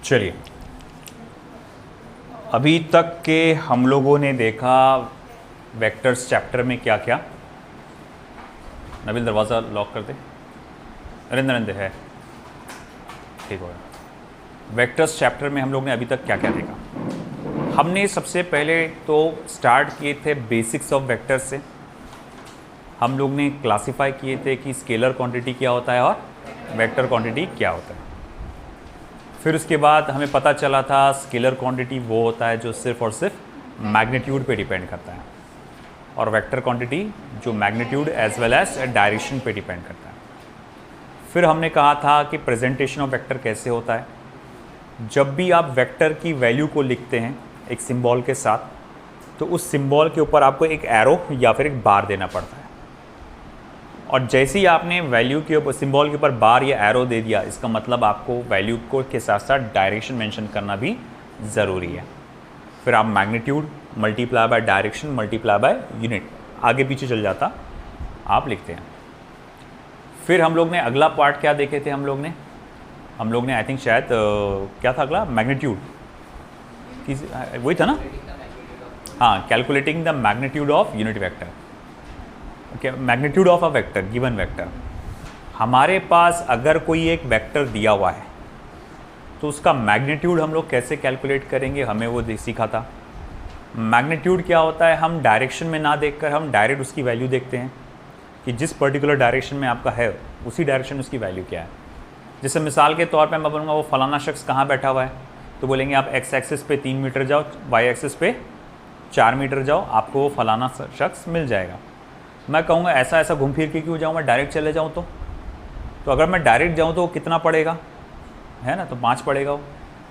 चलिए, अभी तक के हम लोगों ने देखा वेक्टर्स चैप्टर में क्या क्या। नबील दरवाज़ा लॉक कर दे। नरेंद्र नरेंद्र है, ठीक होगा। वेक्टर्स चैप्टर में हम लोग ने अभी तक क्या क्या देखा। हमने सबसे पहले तो स्टार्ट किए थे बेसिक्स ऑफ वेक्टर्स से। हम लोग ने क्लासिफाई किए थे कि स्केलर क्वांटिटी क्या होता है और वेक्टर क्वांटिटी क्या होता है। फिर उसके बाद हमें पता चला था स्केलर क्वांटिटी वो होता है जो सिर्फ और सिर्फ मैग्नीट्यूड पे डिपेंड करता है, और वेक्टर क्वांटिटी जो magnitude as well as direction पे डिपेंड करता है। फिर हमने कहा था कि प्रेजेंटेशन ऑफ वेक्टर कैसे होता है। जब भी आप वेक्टर की वैल्यू को लिखते हैं एक सिंबल के साथ, तो उस सिंबल के ऊपर आपको एक एरो या फिर एक बार देना पड़ता है, और जैसे ही आपने वैल्यू के ऊपर सिंबल के ऊपर बार या एरो दे दिया, इसका मतलब आपको वैल्यू को के साथ साथ डायरेक्शन मेंशन करना भी ज़रूरी है। फिर आप magnitude multiply by direction multiply by unit आगे पीछे चल जाता आप लिखते हैं। फिर हम लोग ने अगला पार्ट क्या देखे थे, हम लोग ने आई थिंक शायद क्या था अगला, मैग्नीट्यूड वही था ना। हाँ, calculating the magnitude of unit vector. Okay, magnitude of a vector given vector. हमारे पास अगर कोई एक वेक्टर दिया हुआ है तो उसका मैग्नीट्यूड हम लोग कैसे कैलकुलेट करेंगे, हमें वो सीखा था। मैग्नीट्यूड क्या होता है, हम डायरेक्शन में ना देखकर हम डायरेक्ट उसकी वैल्यू देखते हैं कि जिस पर्टिकुलर डायरेक्शन में आपका है उसी डायरेक्शन में उसकी वैल्यू क्या है। जैसे मिसाल के तौर पे मैं बोलूँगा वो फलाना शख्स कहाँ बैठा हुआ है, तो बोलेंगे आप एक्स एक्सिस पे 3 मीटर जाओ, वाई एक्सिस पे 4 मीटर जाओ, आपको वो फलाना शख्स मिल जाएगा। मैं कहूँगा ऐसा ऐसा घूम फिर के क्यों जाऊँ, मैं डायरेक्ट चले जाऊँ तो अगर मैं डायरेक्ट जाऊँ तो कितना पड़ेगा, है ना, तो 5 पड़ेगा वो,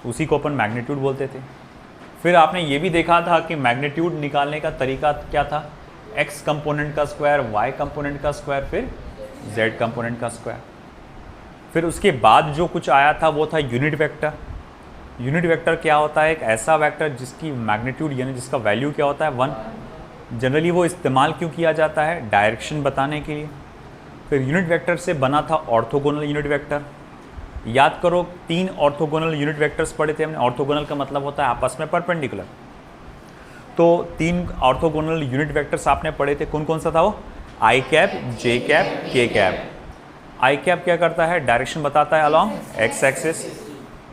उसी को अपन मैग्नीट्यूड बोलते थे। फिर आपने ये भी देखा था कि मैग्नीट्यूड निकालने का तरीका क्या था, एक्स कंपोनेंट का स्क्वायर, वाई कंपोनेंट का स्क्वायर, फिर जेड कंपोनेंट का स्क्वायर। फिर उसके बाद जो कुछ आया था वो था यूनिट वेक्टर। यूनिट वेक्टर क्या होता है, एक ऐसा वेक्टर जिसकी मैग्नीट्यूड यानी जिसका वैल्यू क्या होता है 1। जनरली वो इस्तेमाल क्यों किया जाता है, डायरेक्शन बताने के लिए। फिर यूनिट वेक्टर से बना था ऑर्थोगोनल यूनिट वेक्टर। याद करो 3 ऑर्थोगोनल यूनिट वेक्टर्स पढ़े थे हमने। ऑर्थोगोनल का मतलब होता है आपस में परपेंडिकुलर। तो 3 ऑर्थोगोनल यूनिट वेक्टर्स आपने पढ़े थे, कौन कौन सा था वो, आई कैप, जे कैप, के कैप। आई कैप क्या करता है, डायरेक्शन बताता है अलॉन्ग एक्स एक्सिस।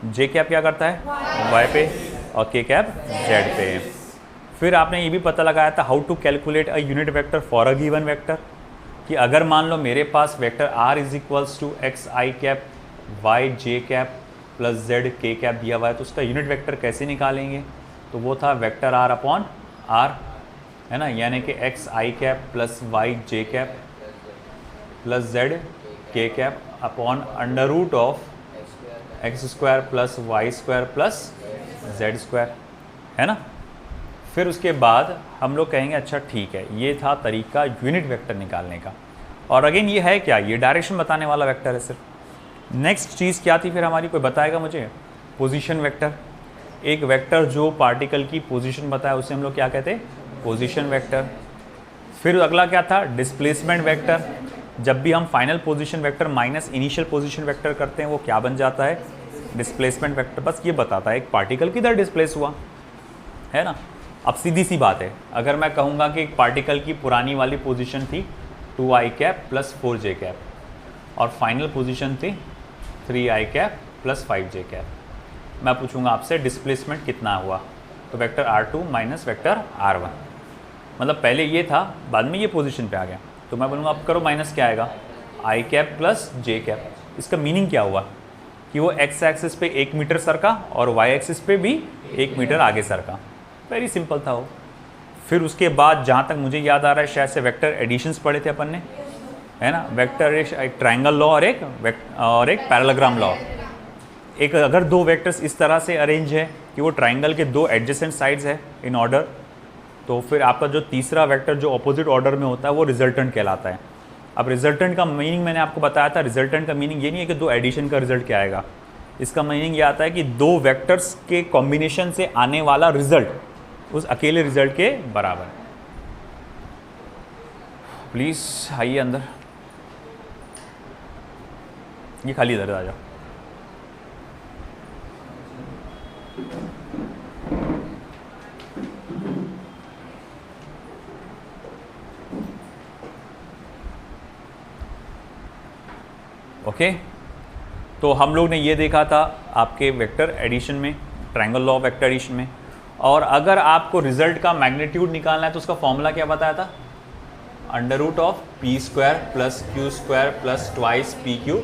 जे कैप क्या करता है, वाई पे, और के कैप जेड पे। फिर आपने ये भी पता लगाया था how to calculate a unit vector for a given vector, कि अगर मान लो मेरे पास vector R is equals to X I cap Y J cap plus Z के कैप दिया हुआ है, तो उसका यूनिट वेक्टर कैसे निकालेंगे, तो वो था वेक्टर आर अपॉन आर, है ना, यानी कि एक्स आई कैप प्लस वाई जे कैप प्लस जेड के cap upon under root of x square plus y square plus z square, है ना। फिर उसके बाद हम लोग कहेंगे अच्छा ठीक है, ये था तरीका यूनिट वेक्टर निकालने का। और अगेन ये है क्या, ये डायरेक्शन बताने वाला वेक्टर है सिर्फ। नेक्स्ट चीज़ क्या थी फिर हमारी, कोई बताएगा मुझे, पोजीशन वेक्टर। एक वेक्टर जो पार्टिकल की पोजीशन बताए उसे हम लोग क्या कहते हैं, पोजीशन वेक्टर। फिर अगला क्या था, डिस्प्लेसमेंट वेक्टर। जब भी हम final position vector minus initial position vector करते हैं वो क्या बन जाता है, डिस्प्लेसमेंट वेक्टर। बस ये बताता है एक पार्टिकल किधर डिस्प्लेस हुआ, है ना। अब सीधी सी बात है, अगर मैं कहूँगा कि एक पार्टिकल की पुरानी वाली पोजीशन थी 2i cap plus 4j cap, और फाइनल पोजीशन थी 3i cap plus 5j cap, मैं पूछूंगा आपसे डिस्प्लेसमेंट कितना हुआ, तो vector r2 minus vector r1। मतलब पहले ये था, बाद में ये पोजीशन पे आ गया, तो मैं बोलूँगा अब करो माइनस क्या आएगा, i cap plus j cap. इसका मीनिंग क्या हुआ कि वो x एक्सिस पे 1 मीटर सरका और y एक्सिस पे भी 1 मीटर आगे सरका। वेरी सिंपल था वो। फिर उसके बाद जहाँ तक मुझे याद आ रहा है शायद से वेक्टर एडिशंस पढ़े थे अपन ने, है ना। वेक्टर एक ट्रायंगल लॉ और एक पैरेललोग्राम लॉ। एक अगर 2 वेक्टर्स इस तरह से अरेंज है कि वो ट्रायंगल के 2 एडजेसेंट साइड्स है इन ऑर्डर, तो फिर आपका जो तीसरा वेक्टर जो अपोजिट ऑर्डर में होता है वो रिजल्टेंट कहलाता है। अब रिजल्टेंट का मीनिंग मैंने आपको बताया था, रिजल्टेंट का मीनिंग ये नहीं है कि 2 एडिशन का रिजल्ट क्या आएगा। इसका मीनिंग ये आता है कि 2 वेक्टर्स के कॉम्बिनेशन से आने वाला रिजल्ट उस अकेले रिजल्ट के बराबर। प्लीज़ आइए अंदर, ये खाली इधर आ जाओ। ओके, तो हम लोग ने ये देखा था आपके वेक्टर एडिशन में, triangle law of vector addition में। और अगर आपको रिजल्ट का मैग्नीट्यूड निकालना है तो उसका फॉर्मूला क्या बताया था? Under root of P square plus Q square plus twice P Q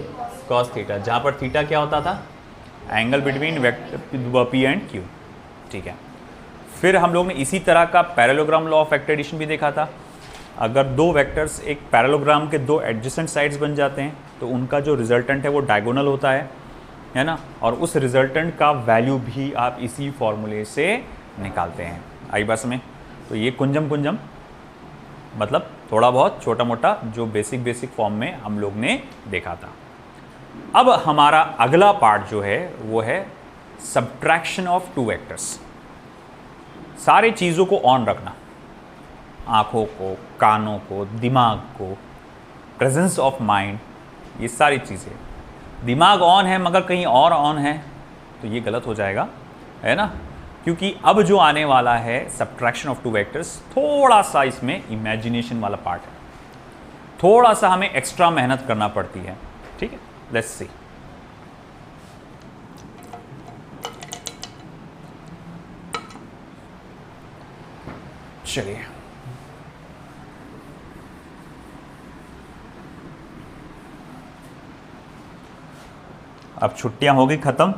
cos theta, जहाँ पर थीटा क्या होता था? Angle between vector P and Q. ठीक है, फिर हम लोग ने इसी तरह का parallelogram law of vector addition भी देखा था। अगर दो वेक्टर्स एक पैरेललोग्राम के दो एडजेसेंट साइड्स बन जाते हैं तो उनका जो रिजल्टेंट है वो डायगोनल होता है ना, और उस रिजल्टेंट का वैल्यू भी आप इसी फॉर्मूले से निकालते हैं। आई बस में, तो ये कुंजम कुंजम मतलब थोड़ा बहुत छोटा मोटा जो बेसिक फॉर्म में हम लोग ने देखा था। अब हमारा अगला पार्ट जो है वो है सब्ट्रैक्शन ऑफ टू वेक्टर्स। सारी चीज़ों को ऑन रखना, आँखों को, कानों को, दिमाग को, प्रेजेंस ऑफ माइंड, ये सारी चीज़ें। दिमाग ऑन है मगर कहीं और ऑन है तो ये गलत हो जाएगा, है ना, क्योंकि अब जो आने वाला है सब्ट्रैक्शन ऑफ टू वेक्टर्स, थोड़ा सा इसमें इमेजिनेशन वाला पार्ट है, थोड़ा सा हमें एक्स्ट्रा मेहनत करना पड़ती है। ठीक है, लेट्स सी। चलिए, अब छुट्टियां हो गई ख़त्म।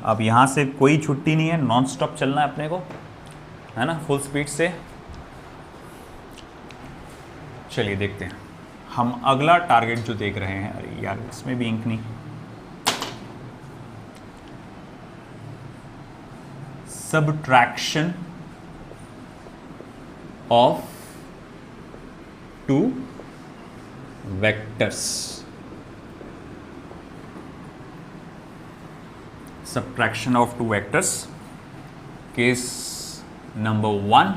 अब यहाँ से कोई छुट्टी नहीं है, नॉन स्टॉप चलना है अपने को, है ना, फुल स्पीड से। चलिए देखते हैं हम अगला टारगेट जो देख रहे हैं। अरे यार, इसमें भी इंक नहीं। Subtraction of two vectors. Subtraction of two vectors. Case number 1,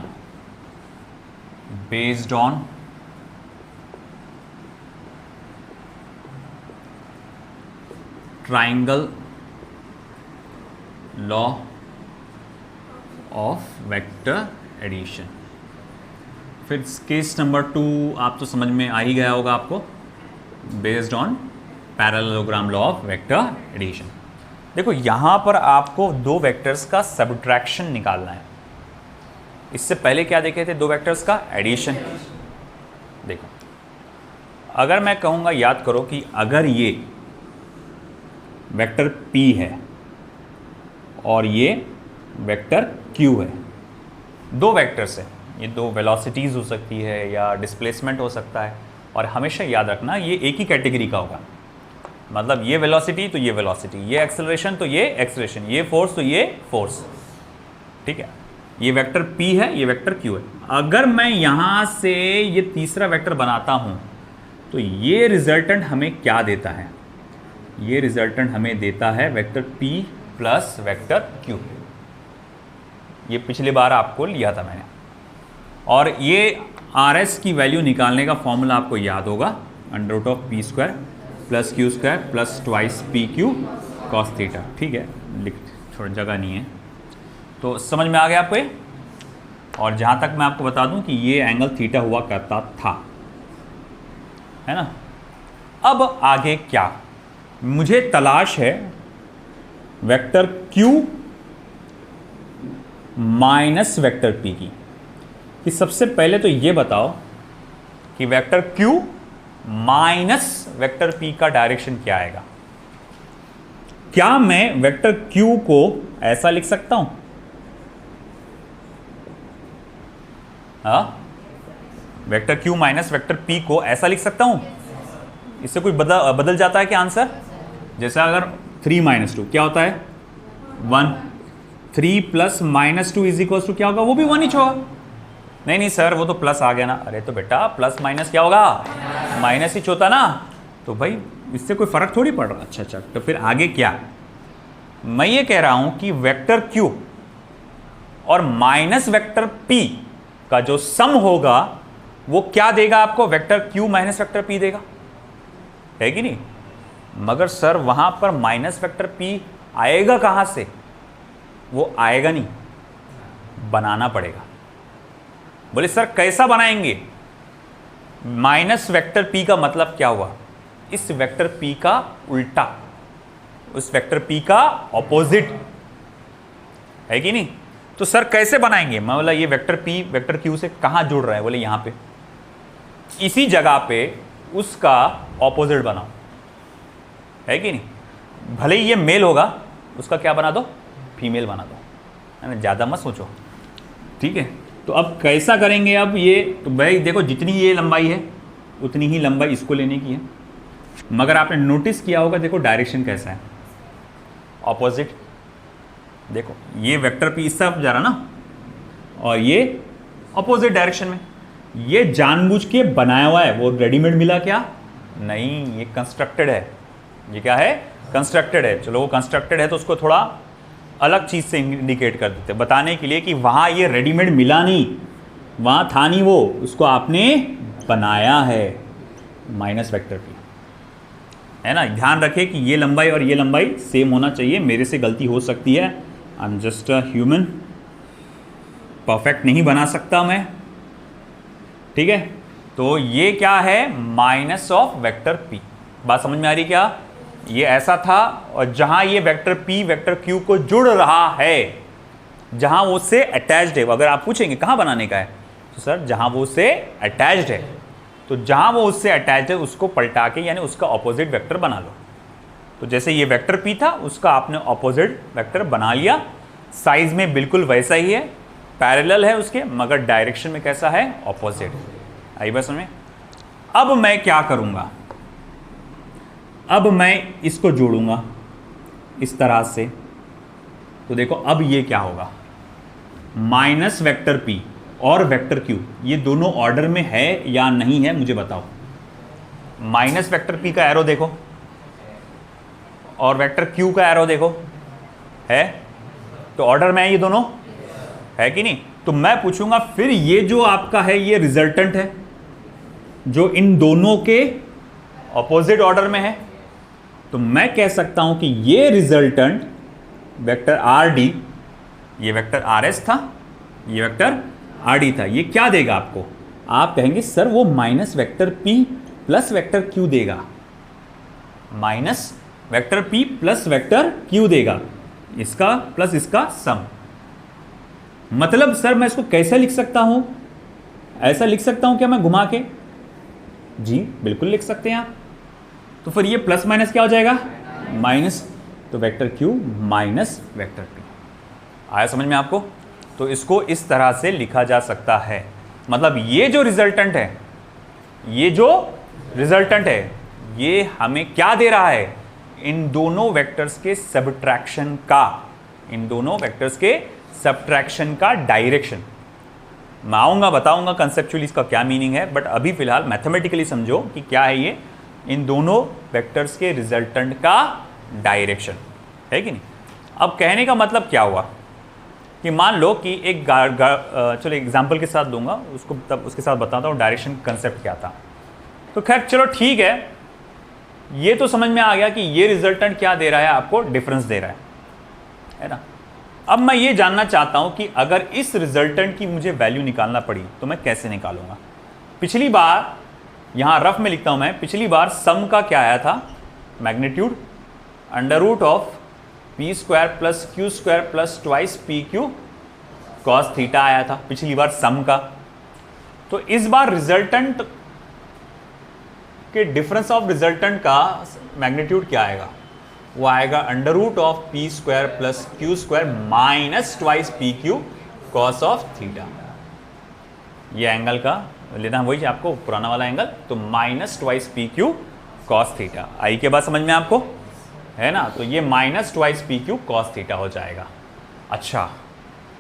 based on triangle law of vector addition। फिर केस नंबर 2 आप तो समझ में आ ही गया होगा आपको, based on parallelogram law of vector addition. देखो यहाँ पर आपको दो वेक्टर्स का सबट्रैक्शन निकालना है। इससे पहले क्या देखे थे? दो वेक्टर्स का एडिशन। देखो, अगर मैं कहूँगा, याद करो कि अगर ये वेक्टर P है और ये वेक्टर Q है, दो वेक्टर्स है, ये दो वेलोसिटीज़ हो सकती है या डिस्प्लेसमेंट हो सकता है, और हमेशा याद रखना ये एक ही कैटेगरी का होगा। मतलब ये वेलोसिटी तो ये वेलोसिटी, ये एक्सेलरेशन तो ये एक्सेलरेशन, ये फोर्स तो ये फोर्स। ठीक है, ये वेक्टर P है, ये वेक्टर Q है। अगर मैं यहाँ से ये तीसरा वेक्टर बनाता हूँ तो ये रिजल्टेंट हमें क्या देता है? ये रिजल्टेंट हमें देता है vector P plus vector Q। ये पिछली बार आपको लिया था मैंने, और ये RS की वैल्यू निकालने का फॉर्मूला आपको याद होगा, under root of P square plus Q square plus twice P Q cos theta. ठीक है, लिख, थोड़ी जगह नहीं है, तो समझ में आ गया आपको ये। और जहाँ तक मैं आपको बता दूँ कि ये एंगल थीटा हुआ करता था, है ना। अब आगे क्या मुझे तलाश है? Vector Q minus vector P की। कि सबसे पहले तो ये बताओ कि vector Q minus vector P का डायरेक्शन क्या आएगा? क्या मैं वेक्टर Q को ऐसा लिख सकता हूं? हाँ, vector Q minus vector P को ऐसा लिख सकता हूं? इससे कोई बदल जाता है क्या आंसर? जैसे अगर 3 माइनस 2 क्या होता है? 1। 3 plus minus 2 is equal to क्या होगा? वो भी 1 ही होगा। नहीं सर, वो तो प्लस आ गया ना। अरे तो बेटा, प्लस माइनस क्या होगा? माइनस ही होता ना। तो भाई इससे कोई फर्क थोड़ी पड़ रहा। अच्छा, तो फिर आगे क्या? मैं ये कह रहा हूं कि वेक्टर Q और माइनस वेक्टर P का जो सम होगा वो क्या देगा आपको? Vector Q minus vector P देगा, है कि नहीं? मगर सर वहां पर माइनस वेक्टर P आएगा कहां से? वो आएगा नहीं, बनाना पड़ेगा। बोले सर कैसा बनाएंगे? माइनस वेक्टर P का मतलब क्या हुआ? इस वेक्टर p का उल्टा, उस वेक्टर p का ऑपोजिट, है कि नहीं? तो सर कैसे बनाएंगे? मैं बोला ये वेक्टर p वेक्टर q से कहाँ जुड़ रहा है? बोले यहाँ पे, इसी जगह पे उसका ऑपोजिट बनाओ, है कि नहीं? भले ही ये मेल होगा, उसका क्या बना दो? फीमेल बना दो, है ना? ज़्यादा मत सोचो, ठीक है? तो अब कैसा करेंगे? अब ये तो भाई देखो, जितनी ये लंबाई है उतनी ही लंबाई इसको लेने की है, मगर आपने नोटिस किया होगा, देखो डायरेक्शन कैसा है, ऑपोजिट। देखो ये वेक्टर p इस तरफ जा रहा ना, और ये ऑपोजिट डायरेक्शन में। ये जानबूझ के बनाया हुआ है, वो रेडीमेड मिला क्या? नहीं, ये कंस्ट्रक्टेड है। ये क्या है? कंस्ट्रक्टेड है। चलो वो कंस्ट्रक्टेड है तो उसको थोड़ा अलग चीज़ से इंडिकेट कर देते, बताने के लिए कि वहाँ ये रेडीमेड मिला नहीं, वहाँ था नहीं वो, उसको आपने बनाया है, माइनस वेक्टर p, है ना? ध्यान रखें कि ये लंबाई और ये लंबाई सेम होना चाहिए। मेरे से गलती हो सकती है, I am just a human, perfect नहीं बना सकता मैं, ठीक है? तो ये क्या है? Minus of vector p। बात समझ में आ रही क्या? ये ऐसा था, और जहां ये वेक्टर p वेक्टर q को जुड़ रहा है, जहां वो उससे अटैच्ड है, अगर आप पूछेंगे कहां बनाने का है, तो सर जहां वो उससे अटैच्ड है, तो जहां वो उससे अटैच्ड है उसको पलटा के यानी उसका ऑपोजिट वेक्टर बना लो। तो जैसे ये वेक्टर p था, उसका आपने ऑपोजिट वेक्टर बना लिया, साइज में बिल्कुल वैसा ही है, पैरेलल है उसके, मगर डायरेक्शन में कैसा है? ऑपोजिट। आई बस में। अब मैं क्या करूंगा? अब मैं इसको जोड़ूंगा इस तरह से, तो देखो अब ये क्या होगा? माइनस वेक्टर p और वेक्टर q, ये दोनों ऑर्डर में है या नहीं है, मुझे बताओ। माइनस वेक्टर p का एरो देखो, और वेक्टर q का एरो देखो, है? तो ऑर्डर में है ये दोनों, है कि नहीं? तो मैं पूछूंगा फिर ये जो आपका है ये रिजल्टेंट है, जो इन दोनों के ऑपोजिट ऑर्डर में है, तो मैं कह सकता हूं कि ये रिजल्टेंट वेक्टर rd, ये वेक्टर rs था, ये वेक्टर rd था, ये क्या देगा आपको? आप कहेंगे सर वो minus vector p plus vector q देगा, minus vector p plus vector q देगा, इसका प्लस इसका सम। मतलब सर मैं इसको कैसे लिख सकता हूं? ऐसा लिख सकता हूं क्या मैं घुमा के? जी बिल्कुल लिख सकते हैं आप। तो फिर ये प्लस माइनस क्या हो जाएगा? माइनस, तो vector q minus vector p। आया समझ में आपको? तो इसको इस तरह से लिखा जा सकता है। मतलब ये जो रिजल्टेंट है, ये जो रिजल्टेंट है, ये हमें क्या दे रहा है? इन दोनों वेक्टर्स के सबट्रैक्शन का, इन दोनों वेक्टर्स के सबट्रैक्शन का डायरेक्शन। मैं आऊंगा बताऊंगा कंसेप्चुअली इसका क्या मीनिंग है, बट अभी फिलहाल मैथमेटिकली समझो कि क्या है ये, इन दोनों वेक्टर्स के रिजल्टेंट का डायरेक्शन, है कि नहीं? अब कहने का मतलब क्या हुआ कि मान लो कि एक चलो एग्जाम्पल के साथ दूंगा उसको, तब उसके साथ बताता हूँ डायरेक्शन कंसेप्ट क्या था। तो खैर चलो ठीक है, ये तो समझ में आ गया कि ये रिजल्टेंट क्या दे रहा है आपको? डिफरेंस दे रहा है ना? अब मैं ये जानना चाहता हूं कि अगर इस रिजल्टेंट की मुझे वैल्यू निकालना पड़ी तो मैं कैसे निकालूंगा? पिछली बार, यहां रफ में लिखता हूं मैं, पिछली बार सम का क्या आया था? Magnitude under root of P square plus Q square plus twice P Q cos theta आया था पिछली बार सम का। तो इस बार रिजल्टेंट के डिफरेंस ऑफ रिजल्टेंट का मैग्नीट्यूड क्या आएगा? वो आएगा under root of P square plus Q square minus twice P Q cos of theta. ये एंगल का लेना वही आपको पुराना वाला एंगल, तो minus twice P Q cos theta. आई के बाद समझ में आपको, है ना? तो ये minus twice P Q cos theta हो जाएगा। अच्छा,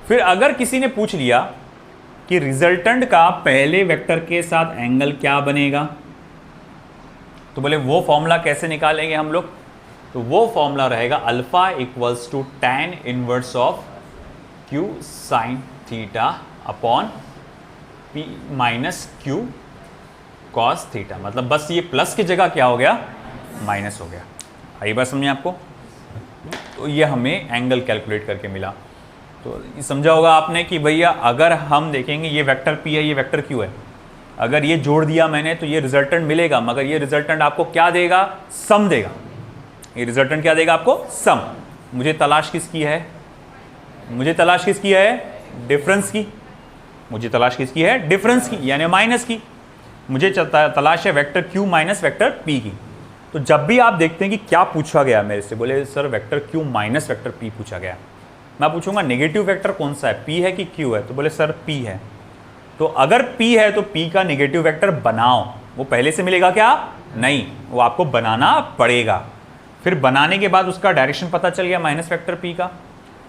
फिर अगर किसी ने पूछ लिया कि रिजल्टेंट का पहले वेक्टर के साथ एंगल क्या बनेगा, तो बोले वो फॉर्मूला कैसे निकालेंगे हम लोग? तो वो फॉर्मूला रहेगा alpha equals to tan inverse of q sine theta upon p minus q cos theta. मतलब बस ये प्लस की जगह क्या हो गया? माइनस हो गया। आई बात समझिए आपको? तो ये हमें एंगल कैलकुलेट करके मिला। तो समझा होगा आपने कि भैया अगर हम देखेंगे ये वेक्टर p है, ये वेक्टर q है, अगर ये जोड़ दिया मैंने तो ये रिजल्टेंट मिलेगा, मगर ये रिजल्टेंट आपको क्या देगा? सम देगा। ये रिजल्टेंट क्या देगा आपको? सम। मुझे तलाश किसकी है? मुझे तलाश किसकी है? डिफरेंस की। मुझे तलाश किसकी है? डिफरेंस की, यानी माइनस की। मुझे तलाश है vector Q minus vector P की। तो जब भी आप देखते हैं कि क्या पूछा गया मेरे से, बोले sir vector Q minus vector P पूछा गया, मैं पूछूंगा नेगेटिव वेक्टर कौन सा है, पी है कि क्यू है? तो बोले सर पी है। तो अगर पी है तो पी का नेगेटिव वेक्टर बनाओ। वो पहले से मिलेगा क्या? नहीं, वो आपको बनाना पड़ेगा। फिर बनाने के बाद उसका डायरेक्शन पता चल गया माइनस वेक्टर पी का।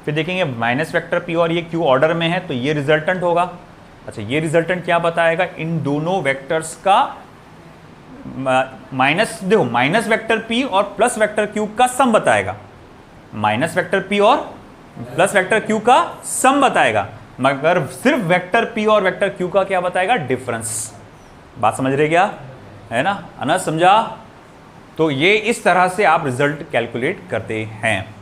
फिर देखेंगे माइनस वेक्टर पी और ये क्यू ऑर्डर में है तो ये रिजल्टेंट होगा। अच्छा, ये रिजल्टेंट क्या बताएगा? इन दोनों वेक्टर्स का माइनस, देखो माइनस वेक्टर पी और प्लस वेक्टर क्यू का सम बताएगा। माइनस वेक्टर पी और प्लस वेक्टर क्यू का सम बताएगा, मगर सिर्फ वेक्टर पी और वेक्टर क्यू का क्या बताएगा? डिफरेंस। बात समझ रहे क्या? है ना? अनस समझा? तो ये इस तरह से आप रिजल्ट कैलकुलेट करते हैं।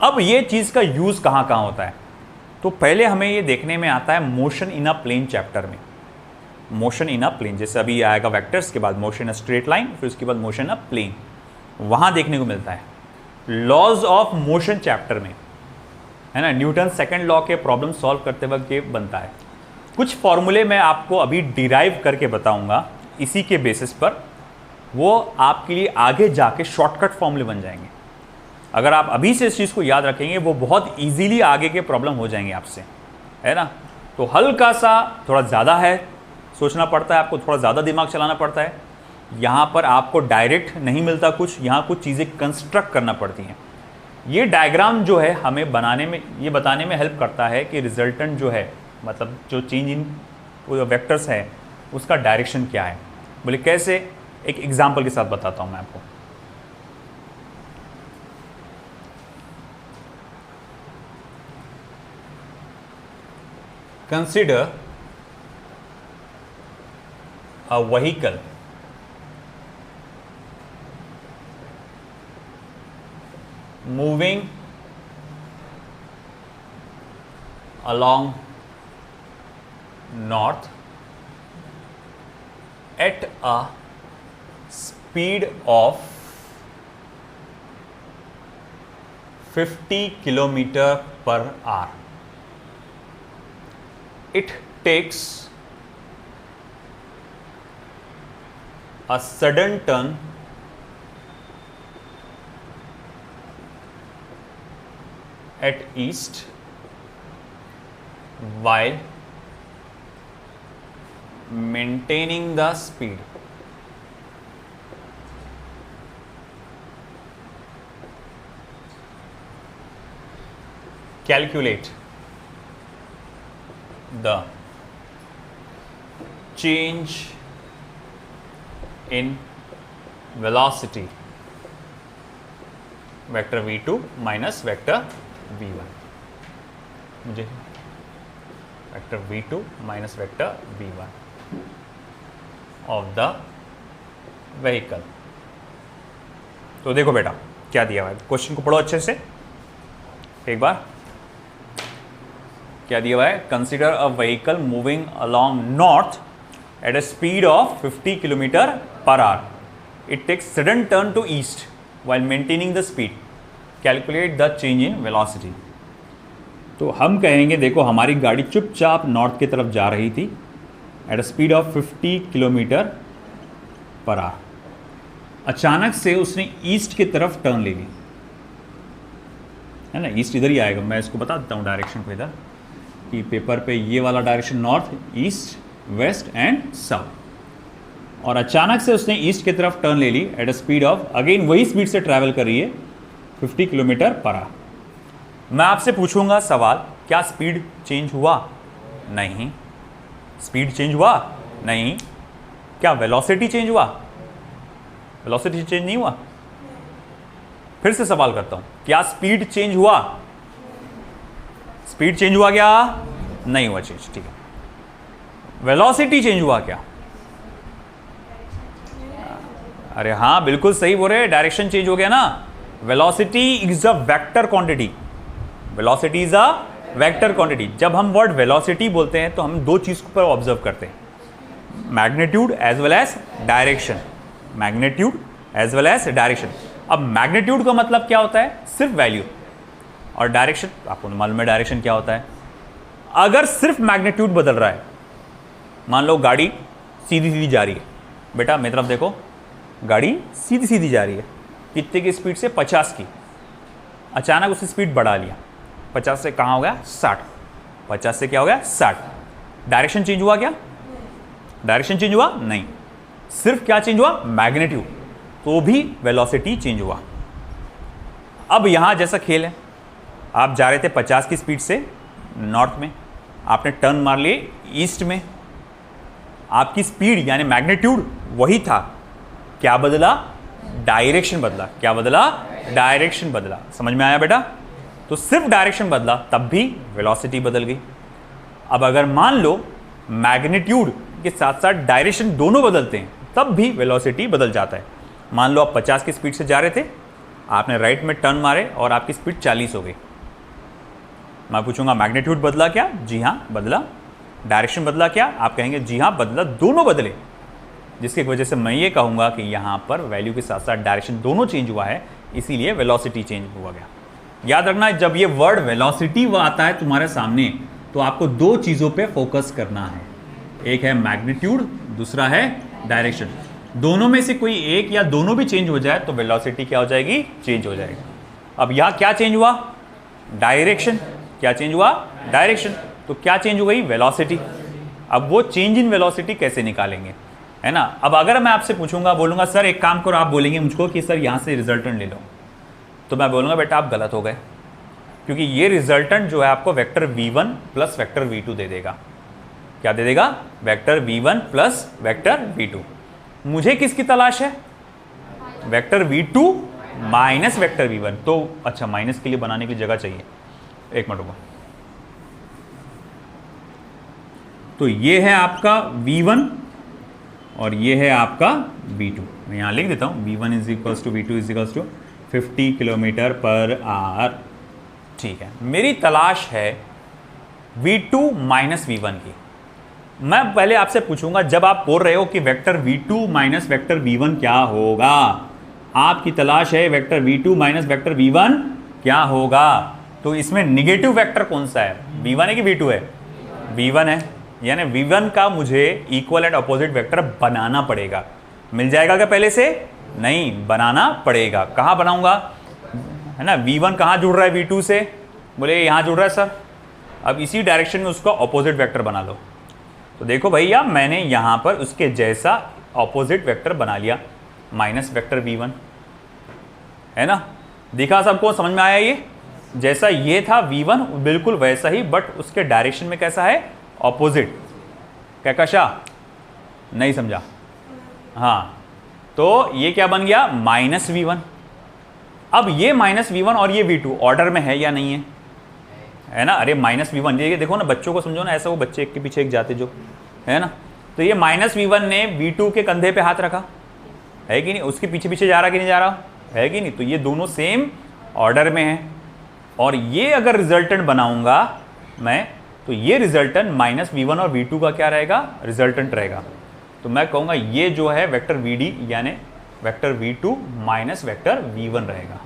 अब ये चीज का यूज कहां कहां होता है? तो पहले हमें ये देखने में आता है motion in a plane chapter में। मोशन इन अ प्लेन, जैसे अभी आएगा वेक्टर्स के बाद मोशन अ स्ट्रेट लाइन, फिर उसके बाद मोशन अ प्लेन, वहां देखने को मिलता है। लॉज ऑफ मोशन चैप्टर में, है ना, न्यूटन सेकंड लॉ के प्रॉब्लम सॉल्व करते वक्त ये बनता है। कुछ फॉर्मूले मैं आपको अभी डिराइव करके बताऊंगा इसी के बेसिस पर, वो आपके लिए आगे जाके शॉर्टकट फॉर्मूले बन जाएंगे। अगर आप अभी से इस चीज़ को याद रखेंगे वो बहुत इजीली आगे के प्रॉब्लम हो जाएंगे आपसे, है ना। तो हल्का सा थोड़ा ज़्यादा है, सोचना पड़ता है आपको, थोड़ा ज़्यादा दिमाग चलाना पड़ता है। यहाँ पर आपको डायरेक्ट नहीं मिलता कुछ, यहाँ कुछ चीज़ें कंस्ट्रक्ट करना पड़ती हैं। ये डायग्राम जो है हमें बनाने में, ये बताने में हेल्प करता है कि रिजल्टेंट जो है, मतलब जो चेंज इन वेक्टर्स है उसका डायरेक्शन क्या है। बोले कैसे? एक एग्जाम्पल के साथ बताता हूँ मैं आपको। Consider a vehicle moving along north at a speed of 50 kilometer per hour. It takes a sudden turn at east while maintaining the speed. Calculate the change in velocity vector v2 minus vector v1. मुझे vector v2 minus vector v1 of the vehicle. तो देखो बेटा क्या दिया हुआ है, question को पढ़ो अच्छे से एक बार। क्या दिया हुआ है? Consider a vehicle moving along north at a speed of 50 kilometre per hour. It takes sudden turn to east while maintaining the speed. Calculate the change in velocity. तो हम कहेंगे देखो हमारी गाड़ी चुपचाप नॉर्थ की तरफ जा रही थी eight a speed of 50 kilometre per our. अचानक से उसने ईस्ट की तरफ टर्न ले ली, है ना। ईस्ट इधर ही आएगा, मैं इसको बता देता हूँ डायरेक्शन को इधर कि पेपर पे ये वाला direction north, east, west and south. और अचानक से उसने ईस्ट की तरफ टर्न ले ली at a speed of, again वही स्पीड से ट्रैवल कर रही है 50 किलोमीटर पर आवर। मैं आपसे पूछूंगा सवाल, क्या स्पीड चेंज हुआ? नहीं। स्पीड चेंज हुआ? नहीं। क्या वेलोसिटी चेंज हुआ? वेलोसिटी चेंज नहीं हुआ। फिर से सवाल करता हूं, क्या स्पीड चेंज हुआ? स्पीड चेंज हुआ क्या? नहीं हुआ चेंज, ठीक है। वेलोसिटी चेंज हुआ क्या? अरे हाँ बिल्कुल सही बोल रहे, डायरेक्शन चेंज हो गया ना। Velocity is a vector quantity. Velocity is a vector quantity. जब हम वर्ड वेलोसिटी बोलते हैं तो हम दो चीज पर ऑब्जर्व करते हैं। Magnitude as well as direction, magnitude as well as direction. अब मैग्नीट्यूड का मतलब क्या होता है? सिर्फ वैल्यू, और डायरेक्शन आपको मालूम है डायरेक्शन क्या होता है। अगर सिर्फ मैग्नीट्यूड बदल रहा है, मान लो गाड़ी सीधी सीधी जा रही है, बेटा मेरी तरफ देखो, गाड़ी सीधी सीधी जा रही है, कितने की स्पीड से? 50 की। अचानक उसकी स्पीड बढ़ा लिया, 50 से कहाँ हो गया? 60। 50 से क्या हो गया? 60। डायरेक्शन चेंज हुआ क्या? डायरेक्शन चेंज हुआ? नहीं। सिर्फ क्या चेंज हुआ? मैग्नीट्यूड, तो भी वेलोसिटी चेंज हुआ। अब यहां जैसा खेल है, आप जा रहे थे 50 की स्पीड से नॉर्थ में, आपने टर्न मार लिए ईस्ट में, आपकी स्पीड यानी मैग्नीट्यूड वही था, क्या बदला? डायरेक्शन बदला। क्या बदला? डायरेक्शन बदला। समझ में आया बेटा? तो सिर्फ डायरेक्शन बदला तब भी वेलोसिटी बदल गई। अब अगर मान लो मैग्नीट्यूड के साथ साथ डायरेक्शन दोनों बदलते हैं, तब भी वेलोसिटी बदल जाता है। मान लो आप 50 की स्पीड से जा रहे थे, आपने राइट में टर्न मारे और आपकी स्पीड 40 हो गई। मैं पूछूंगा मैग्नीट्यूड बदला क्या? जी हाँ बदला। डायरेक्शन बदला क्या? आप कहेंगे जी हाँ बदला, दोनों बदले। जिसकी वजह से मैं ये कहूँगा कि यहाँ पर वैल्यू के साथ साथ डायरेक्शन दोनों चेंज हुआ है, इसीलिए वेलोसिटी चेंज हुआ गया। याद रखना, जब ये वर्ड वेलोसिटी आता है तुम्हारे सामने, तो आपको दो चीज़ों पे फोकस करना है, एक है मैग्नीट्यूड, दूसरा है डायरेक्शन। दोनों में से कोई एक या दोनों भी चेंज हो जाए तो वेलोसिटी क्या हो जाएगी? चेंज हो जाएगी। अब यहाँ क्या चेंज हुआ? डायरेक्शन। क्या चेंज हुआ? डायरेक्शन। तो क्या चेंज हो गई? वेलोसिटी। अब वो चेंज इन वेलोसिटी कैसे निकालेंगे, है ना? अब अगर मैं आपसे पूछूंगा, बोलूंगा सर एक काम करो, आप बोलेंगे मुझको कि सर यहाँ से रिजल्टेंट ले लो, तो मैं बोलूंगा बेटा आप गलत हो गए, क्योंकि ये रिजल्टेंट जो है आपको vector v1 plus vector v2 दे देगा। क्या दे देगा? Vector v1 plus vector v2। मुझे किसकी तलाश है? Vector v2 minus vector v1। तो अच्छा, माइनस के लिए बनाने की जगह चाहिए, एक मिनट रुको। तो ये है आपका v1 और ये है आपका v2। मैं यहाँ लिख देता हूँ, v1 is equals to v2 is equals to 50 kilometre per hour. ठीक है, मेरी तलाश है v2 माइनस v1 की। मैं पहले आपसे पूछूंगा, जब आप बोल रहे हो कि vector v2 minus vector v1 क्या होगा, आपकी तलाश है vector v2 minus vector v1 क्या होगा, तो इसमें निगेटिव वेक्टर कौन सा है? v1 है कि v2 है? v1 है, यानी v1 का मुझे इक्वल एंड अपोजिट वेक्टर बनाना पड़ेगा। मिल जाएगा क्या पहले से? नहीं, बनाना पड़ेगा। कहाँ बनाऊंगा? है ना, v1 कहाँ जुड़ रहा है v2 से? बोले यहाँ जुड़ रहा है सर। अब इसी डायरेक्शन में उसका अपोजिट वेक्टर बना लो। तो देखो भैया, मैंने यहाँ पर उसके जैसा अपोजिट वेक्टर बना लिया, माइनस वेक्टर v1, है ना? दिखा सबको? समझ में आया? ये जैसा ये था v1 बिल्कुल वैसा ही, बट उसके डायरेक्शन में कैसा है? ऑपोजिट। क्या कशा? नहीं समझा? हाँ, तो ये क्या बन गया? Minus v1। अब ये माइनस v1 और ये v2 ऑर्डर में है या नहीं है? है ना? अरे माइनस v1, ये देखो ना, बच्चों को समझो ना, ऐसा वो बच्चे एक के पीछे एक जाते जो, है ना? तो ये माइनस v1 ने v2 के कंधे पे हाथ रखा है कि नहीं? उसके पीछे पीछे जा रहा कि नहीं जा रहा है कि नहीं? तो ये दोनों सेम ऑर्डर में है। और ये अगर रिजल्टेंट बनाऊंगा मैं, तो ये रिजल्टेंट माइनस v1 और v2 का क्या रहेगा? रिजल्टेंट रहेगा। तो मैं कहूँगा ये जो है वेक्टर vd यानी vector v2 minus vector v1 रहेगा।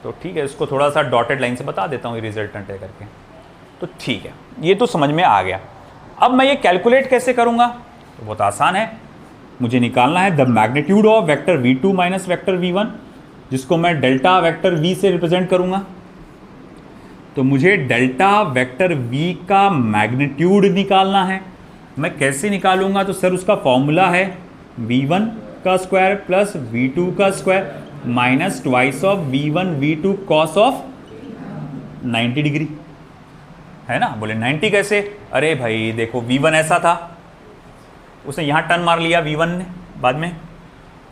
तो ठीक है, इसको थोड़ा सा डॉटेड लाइन से बता देता हूँ ये रिजल्टेंट है करके। तो ठीक है, ये तो समझ में आ गया। अब मैं ये कैलकुलेट कैसे करूँगा? तो बहुत आसान है, मुझे निकालना है the magnitude of vector v2 minus vector v1, जिसको मैं डेल्टा वेक्टर v से रिप्रेजेंट करूँगा। तो मुझे डेल्टा वेक्टर v का मैग्नीट्यूड निकालना है। मैं कैसे निकालूंगा? तो सर उसका फॉर्मूला है v1 का स्क्वायर प्लस v2 का square minus twice of v1 v2 cos of 90 degree, है ना? बोले 90 कैसे? अरे भाई देखो, v1 ऐसा था, उसने यहाँ टर्न मार लिया v1 ने, बाद में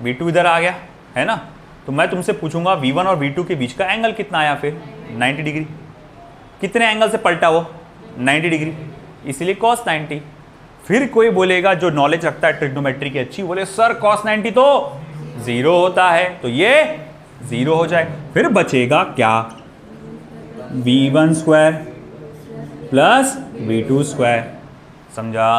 v2 इधर आ गया, है ना? तो मैं तुमसे पूछूंगा v1 और v2 के बीच का एंगल कितना आया? फिर 90 डिग्री। कितने एंगल से पलटा वो? 90 डिग्री, इसलिए cos 90। फिर कोई बोलेगा जो नॉलेज रखता है ट्रिग्नोमेट्री की अच्छी, बोले सर cos 90 तो 0 होता है, तो ये 0 हो जाए। फिर बचेगा क्या? v1 square plus v2 square. समझा?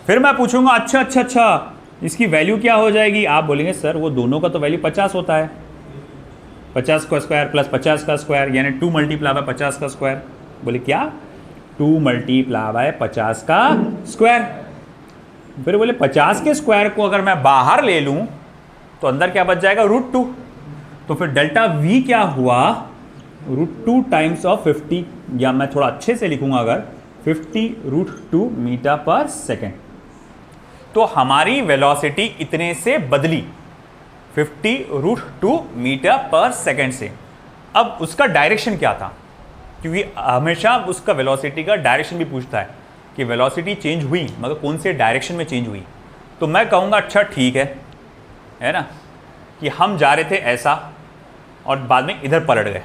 फिर मैं पूछूंगा अच्छा अच्छा अच्छा इसकी वैल्यू क्या हो जाएगी, आप बोलेंगे सर वो दोनों का तो वैल्यू 50 होता है, 50 का स्क्वायर प्लस 50 का स्क्वायर यानी 2 मल्टीप्लाई बाय 50 का स्क्वायर। बोले क्या, 2 मल्टीप्लाई बाय 50 का स्क्वायर। फिर बोले 50 के स्क्वायर को अगर मैं बाहर ले लूं तो अंदर क्या बच जाएगा, √2। तो फिर डेल्टा वी क्या हुआ, √2 टाइम्स ऑफ 50, या मैं थोड़ा अच्छे से लिखूंगा अगर 50 √2 मीटर पर सेकेंड। तो हमारी वेलोसिटी इतने से बदली 50 √2 मीटर पर सेकेंड से। अब उसका डायरेक्शन क्या था, क्योंकि हमेशा उसका वेलोसिटी का डायरेक्शन भी पूछता है कि वेलोसिटी चेंज हुई मगर कौन से डायरेक्शन में चेंज हुई। तो मैं कहूँगा अच्छा ठीक है ना, कि हम जा रहे थे ऐसा और बाद में इधर पलट गए,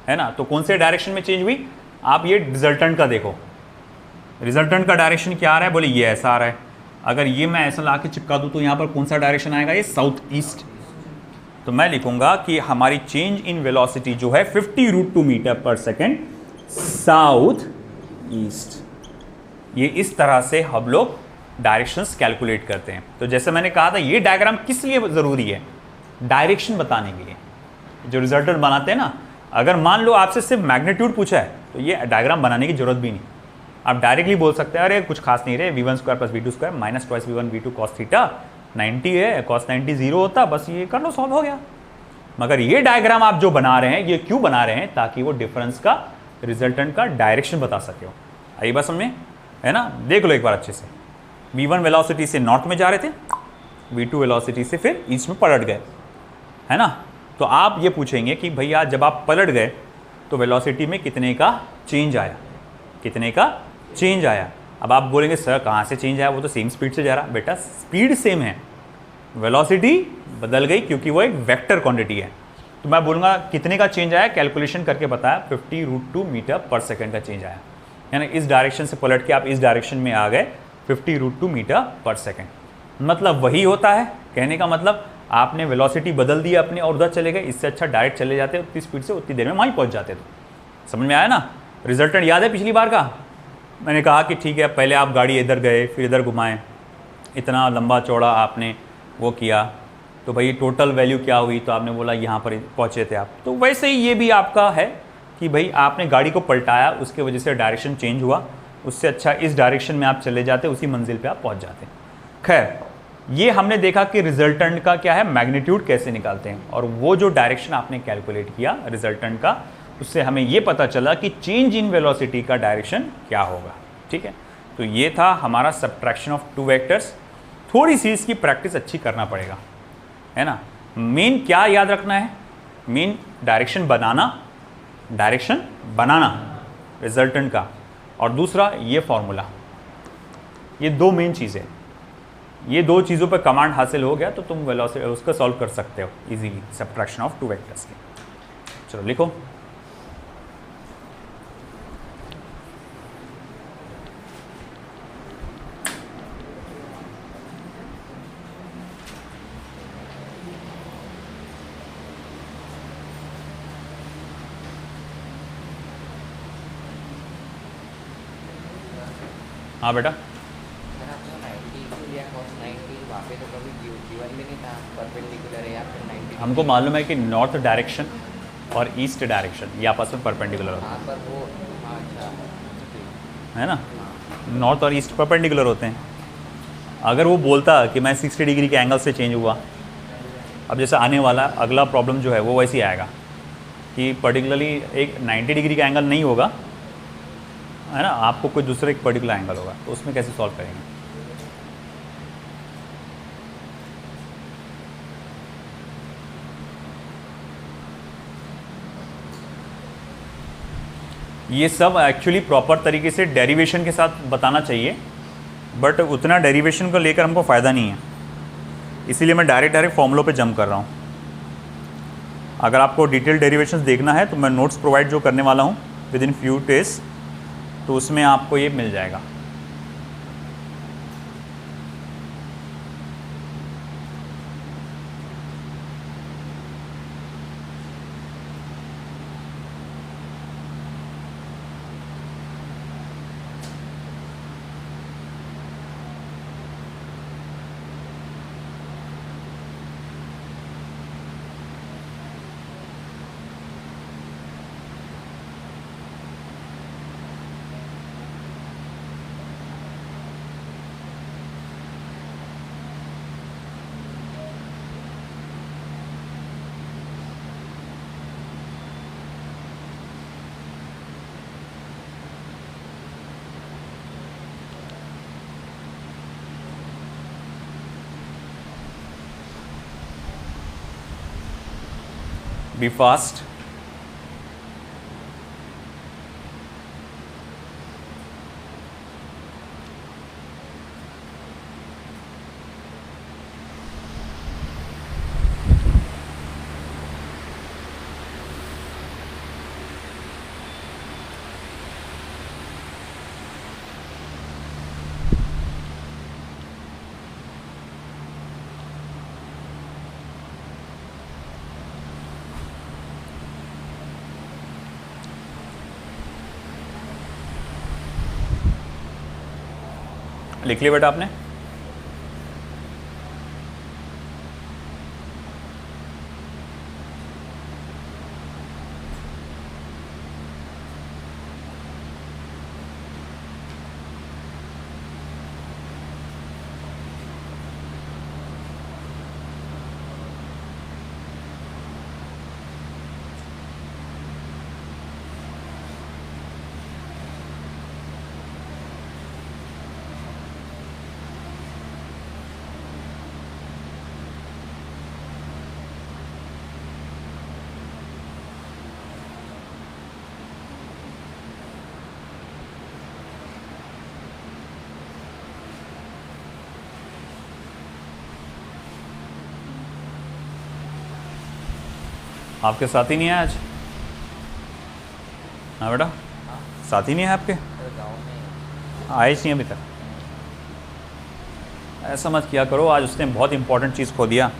है ना, तो कौन से डायरेक्शन में चेंज हुई। आप ये रिजल्टेंट का देखो, रिजल्टेंट का डायरेक्शन क्या आ रहा है, बोले ये ऐसा आ रहा है। अगर ये मैं ऐसा ला के चिपका दूँ तो यहाँ पर कौन सा डायरेक्शन आएगा, ये साउथ ईस्ट। तो मैं लिखूंगा कि हमारी चेंज इन वेलोसिटी जो है 50 √2 मीटर पर सेकेंड साउथ ईस्ट। ये इस तरह से हम लोग डायरेक्शंस कैलकुलेट करते हैं। तो जैसे मैंने कहा था ये डायग्राम किस लिए ज़रूरी है, डायरेक्शन बताने के लिए। जो रिजल्टेंट बनाते हैं ना, अगर मान लो आपसे सिर्फ मैग्नीट्यूड पूछा है तो ये डायग्राम बनाने की जरूरत भी नहीं, आप डायरेक्टली बोल सकते हैं अरे कुछ खास नहीं रहे, v1 square plus v2 square minus twice v1 v2 cos theta 90 है, cos 90 0 होता, बस ये कर लो, सॉल्व हो गया। मगर ये डायग्राम आप जो बना रहे हैं ये क्यों बना रहे हैं, ताकि वो डिफरेंस का रिजल्टेंट का डायरेक्शन बता सके हो। आई बात समझ में, है ना। देख लो एक बार अच्छे से, v1 वेलोसिटी से नॉर्थ में जा रहे थे, v2 वेलोसिटी से फिर ईस्ट में पलट गए, है ना। तो आप ये पूछेंगे कि भैया जब आप पलट गए तो वेलोसिटी में कितने का चेंज आया, कितने का चेंज आया। अब आप बोलेंगे सर कहाँ से चेंज आया, वो तो सेम स्पीड से जा रहा। बेटा स्पीड सेम है, वेलोसिटी बदल गई क्योंकि वो एक वेक्टर क्वांटिटी है। तो मैं बोलूँगा कितने का चेंज आया, कैलकुलेशन करके बताया 50 √2 मीटर पर सेकेंड का चेंज आया, यानी इस डायरेक्शन से पलट के आप इस डायरेक्शन में आ गए 50 √2 मीटर पर सेकेंड। मतलब वही होता है, कहने का मतलब आपने वेलोसिटी बदल दी अपने और उधर चले गए, इससे अच्छा डायरेक्ट चले जाते उतनी स्पीड से उतनी देर में वहीं पहुँच जाते। तो समझ में आया ना। रिजल्टेंट याद है पिछली बार का, मैंने कहा कि ठीक है पहले आप गाड़ी इधर गए फिर इधर घुमाएं, इतना लंबा चौड़ा आपने वो किया, तो भाई टोटल वैल्यू क्या हुई, तो आपने बोला यहाँ पर पहुँचे थे आप। तो वैसे ही ये भी आपका है कि भाई आपने गाड़ी को पलटाया, उसके वजह से डायरेक्शन चेंज हुआ, उससे अच्छा इस डायरेक्शन में आप चले जाते, उसी मंजिल पे आप पहुँच जाते। खैर ये हमने देखा कि रिजल्टेंट का क्या है, मैग्नीट्यूड कैसे निकालते हैं, और वो जो डायरेक्शन आपने कैलकुलेट किया रिजल्टेंट का, उससे हमें ये पता चला कि चेंज इन वेलोसिटी का डायरेक्शन क्या होगा। ठीक है, तो ये था हमारा सब्ट्रैक्शन ऑफ टू वेक्टर्स। थोड़ी सी इसकी प्रैक्टिस अच्छी करना पड़ेगा, है ना। मेन क्या याद रखना है, मेन डायरेक्शन बनाना रिजल्टेंट का, और दूसरा ये फॉर्मूला, ये दो मेन चीज़ें। ये दो चीज़ों पर कमांड हासिल हो गया तो तुम वेलोसिटी उसका सॉल्व कर सकते हो easily, subtraction of two vectors के। चलो लिखो, हाँ बेटा। हमको मालूम है कि नॉर्थ डायरेक्शन और ईस्ट डायरेक्शन ये आपस में परपेंडिकुलर होते हैं, है ना। नॉर्थ और ईस्ट परपेंडिकुलर होते हैं। अगर वो बोलता कि मैं 60 डिग्री के एंगल से चेंज हुआ, अब जैसे आने वाला अगला प्रॉब्लम जो है वो वैसे ही आएगा कि पर्टिकुलरली एक 90 डिग्री का एंगल नहीं होगा, है ना, आपको कोई दूसरा एक पर्टिकुलर एंगल होगा, तो उसमें कैसे सॉल्व करेंगे। ये सब एक्चुअली प्रॉपर तरीके से डेरिवेशन के साथ बताना चाहिए, बट उतना डेरिवेशन को लेकर हमको फ़ायदा नहीं है, इसीलिए मैं डायरेक्ट फॉर्मूलों पे जंप कर रहा हूँ। अगर आपको डिटेल डेरिवेशंस देखना है तो मैं नोट्स प्रोवाइड जो करने वाला हूँ विद इन फ्यू डेज, तो उसमें आपको ये मिल जाएगा। Be fast. लिख लिया बेटा आपने? आपके साथ ही नहीं है आज? हाँ बेटा, साथ ही नहीं है आपके? आए नहीं अभी तक? ऐसा मत किया करो, आज उसने बहुत इंपॉर्टेंट चीज़ खो दिया।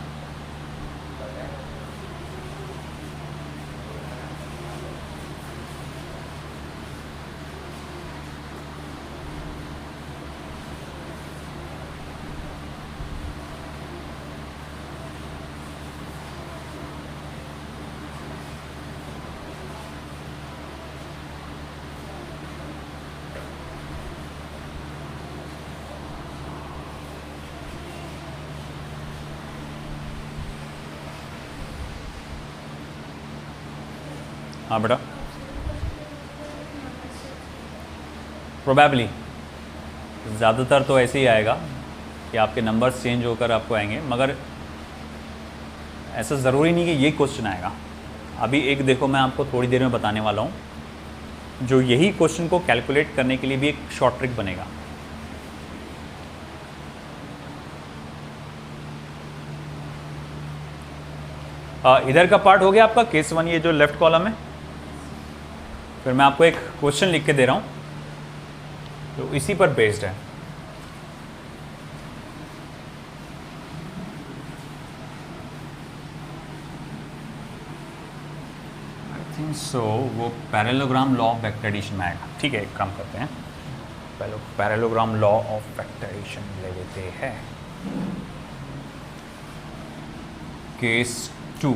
हाँ बेटा, प्रोबेबली ज़्यादातर तो ऐसे ही आएगा कि आपके नंबर्स चेंज होकर आपको आएंगे, मगर ऐसा ज़रूरी नहीं कि ये क्वेश्चन आएगा। अभी एक देखो, मैं आपको थोड़ी देर में बताने वाला हूँ, जो यही क्वेश्चन को कैलकुलेट करने के लिए भी एक शॉर्ट ट्रिक बनेगा। इधर का पार्ट हो गया आपका केस 1, ये जो लेफ्ट कॉलम है। फिर मैं आपको एक क्वेश्चन लिख के दे रहा हूँ जो इसी पर बेस्ड है। आई थिंक सो वो parallelogram law of vector addition में आएगा। ठीक है, एक काम करते हैं, पहले parallelogram law of vector addition ले लेते हैं। केस 2,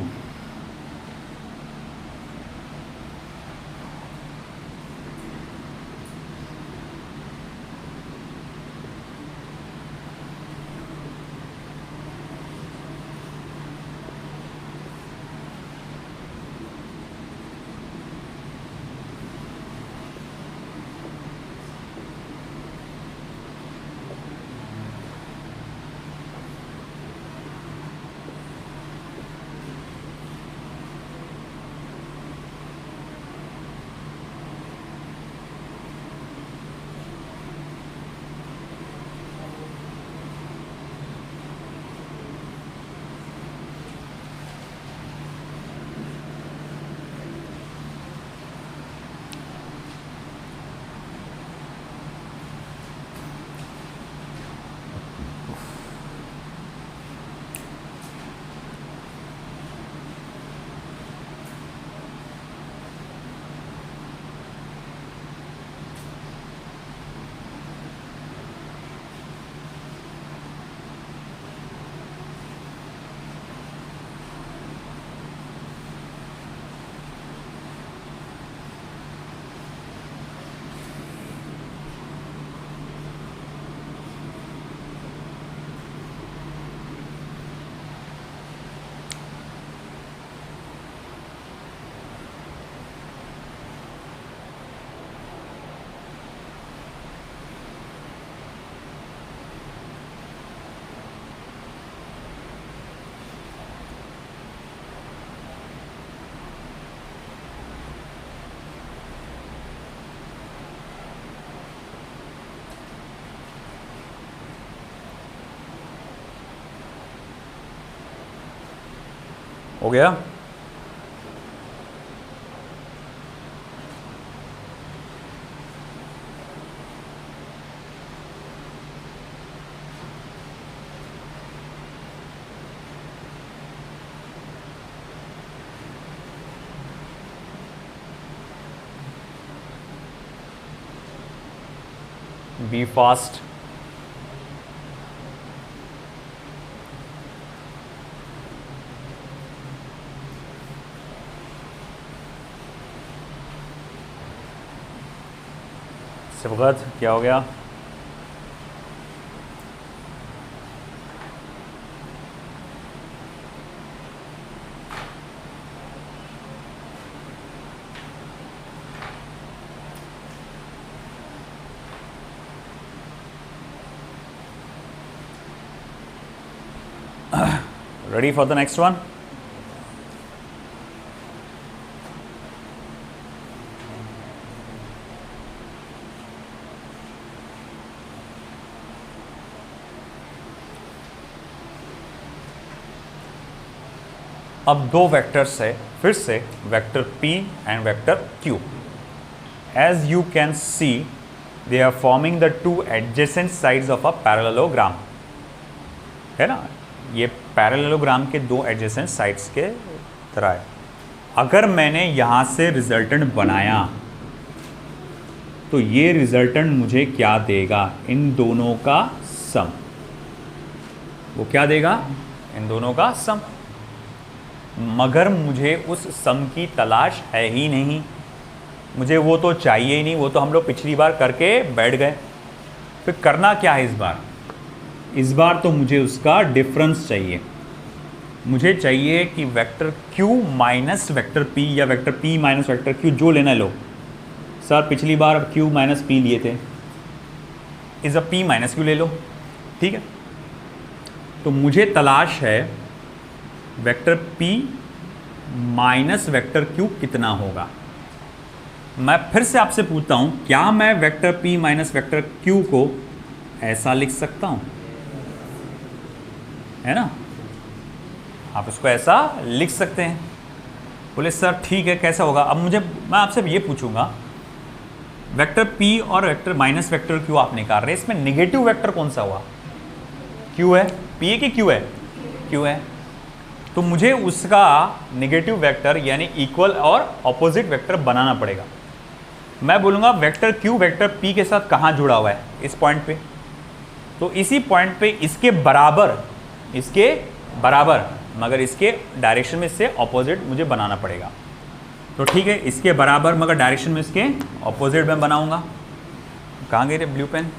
हो गया? B fast. सबगत क्या हो गया? Ready for the next one? अब दो वेक्टर्स है, फिर से vector P and vector Q. As you can see, they are forming the two adjacent sides of a parallelogram. है ना, ये पैरेललोग्राम के दो एडजेसेंट साइड्स के तरह है। अगर मैंने यहाँ से रिजल्टेंट बनाया तो ये रिजल्टेंट मुझे क्या देगा? इन दोनों का सम। वो क्या देगा? इन दोनों का सम। मगर मुझे उस सम की तलाश है ही नहीं, मुझे वो तो चाहिए ही नहीं, वो तो हम लोग पिछली बार करके बैठ गए। फिर करना क्या है इस बार? इस बार तो मुझे उसका डिफरेंस चाहिए। मुझे चाहिए कि vector Q minus vector P या vector P minus vector Q, जो लेना लो। सर पिछली बार Q माइनस P लिए थे, इस बार P माइनस Q ले लो, ठीक है। तो मुझे तलाश है vector P minus vector Q कितना होगा। मैं फिर से आपसे पूछता हूं, क्या मैं vector P minus vector Q को ऐसा लिख सकता हूं? है ना, आप इसको ऐसा लिख सकते हैं। बोले सर ठीक है, कैसा होगा? अब मैं आपसे ये पूछूंगा, वेक्टर P और वेक्टर माइनस वेक्टर Q आप निकाल रहे हैं, इसमें नेगेटिव वेक्टर कौन सा हुआ? Q है। P है कि Q है? Q है। तो मुझे उसका नेगेटिव वेक्टर यानी इक्वल और ऑपोजिट वेक्टर बनाना पड़ेगा। मैं बोलूँगा वेक्टर Q वेक्टर P के साथ कहाँ जुड़ा हुआ है? इस पॉइंट पे। तो इसी पॉइंट पे इसके बराबर मगर इसके डायरेक्शन में इससे ऑपोजिट मुझे बनाना पड़ेगा। तो ठीक है, इसके बराबर मगर डायरेक्शन में इसके ऑपोजिट में बनाऊंगा। कहाँ गए रे ब्लू पेन?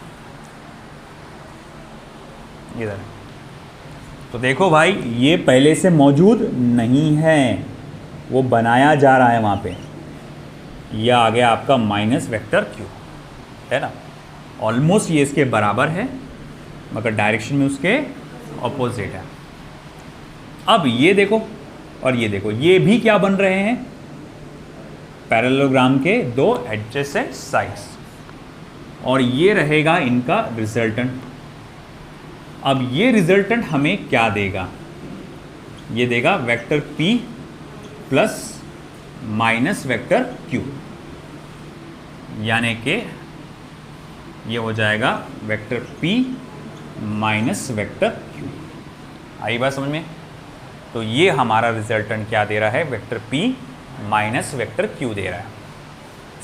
इधर। तो देखो भाई, ये पहले से मौजूद नहीं है, वो बनाया जा रहा है वहाँ पे। यह आ गया आपका माइनस वेक्टर Q, है ना। ऑलमोस्ट ये इसके बराबर है मगर डायरेक्शन में उसके ऑपोजिट है। अब ये देखो और ये देखो, ये भी क्या बन रहे हैं? पैरेललोग्राम के दो एडजेसेंट साइड्स, और ये रहेगा इनका रिजल्टेंट। अब ये रिजल्टेंट हमें क्या देगा? ये देगा vector P plus minus vector Q, यानी कि ये हो जाएगा vector P minus vector Q। आई बात समझ में? तो ये हमारा रिजल्टेंट क्या दे रहा है? Vector P minus vector Q दे रहा है।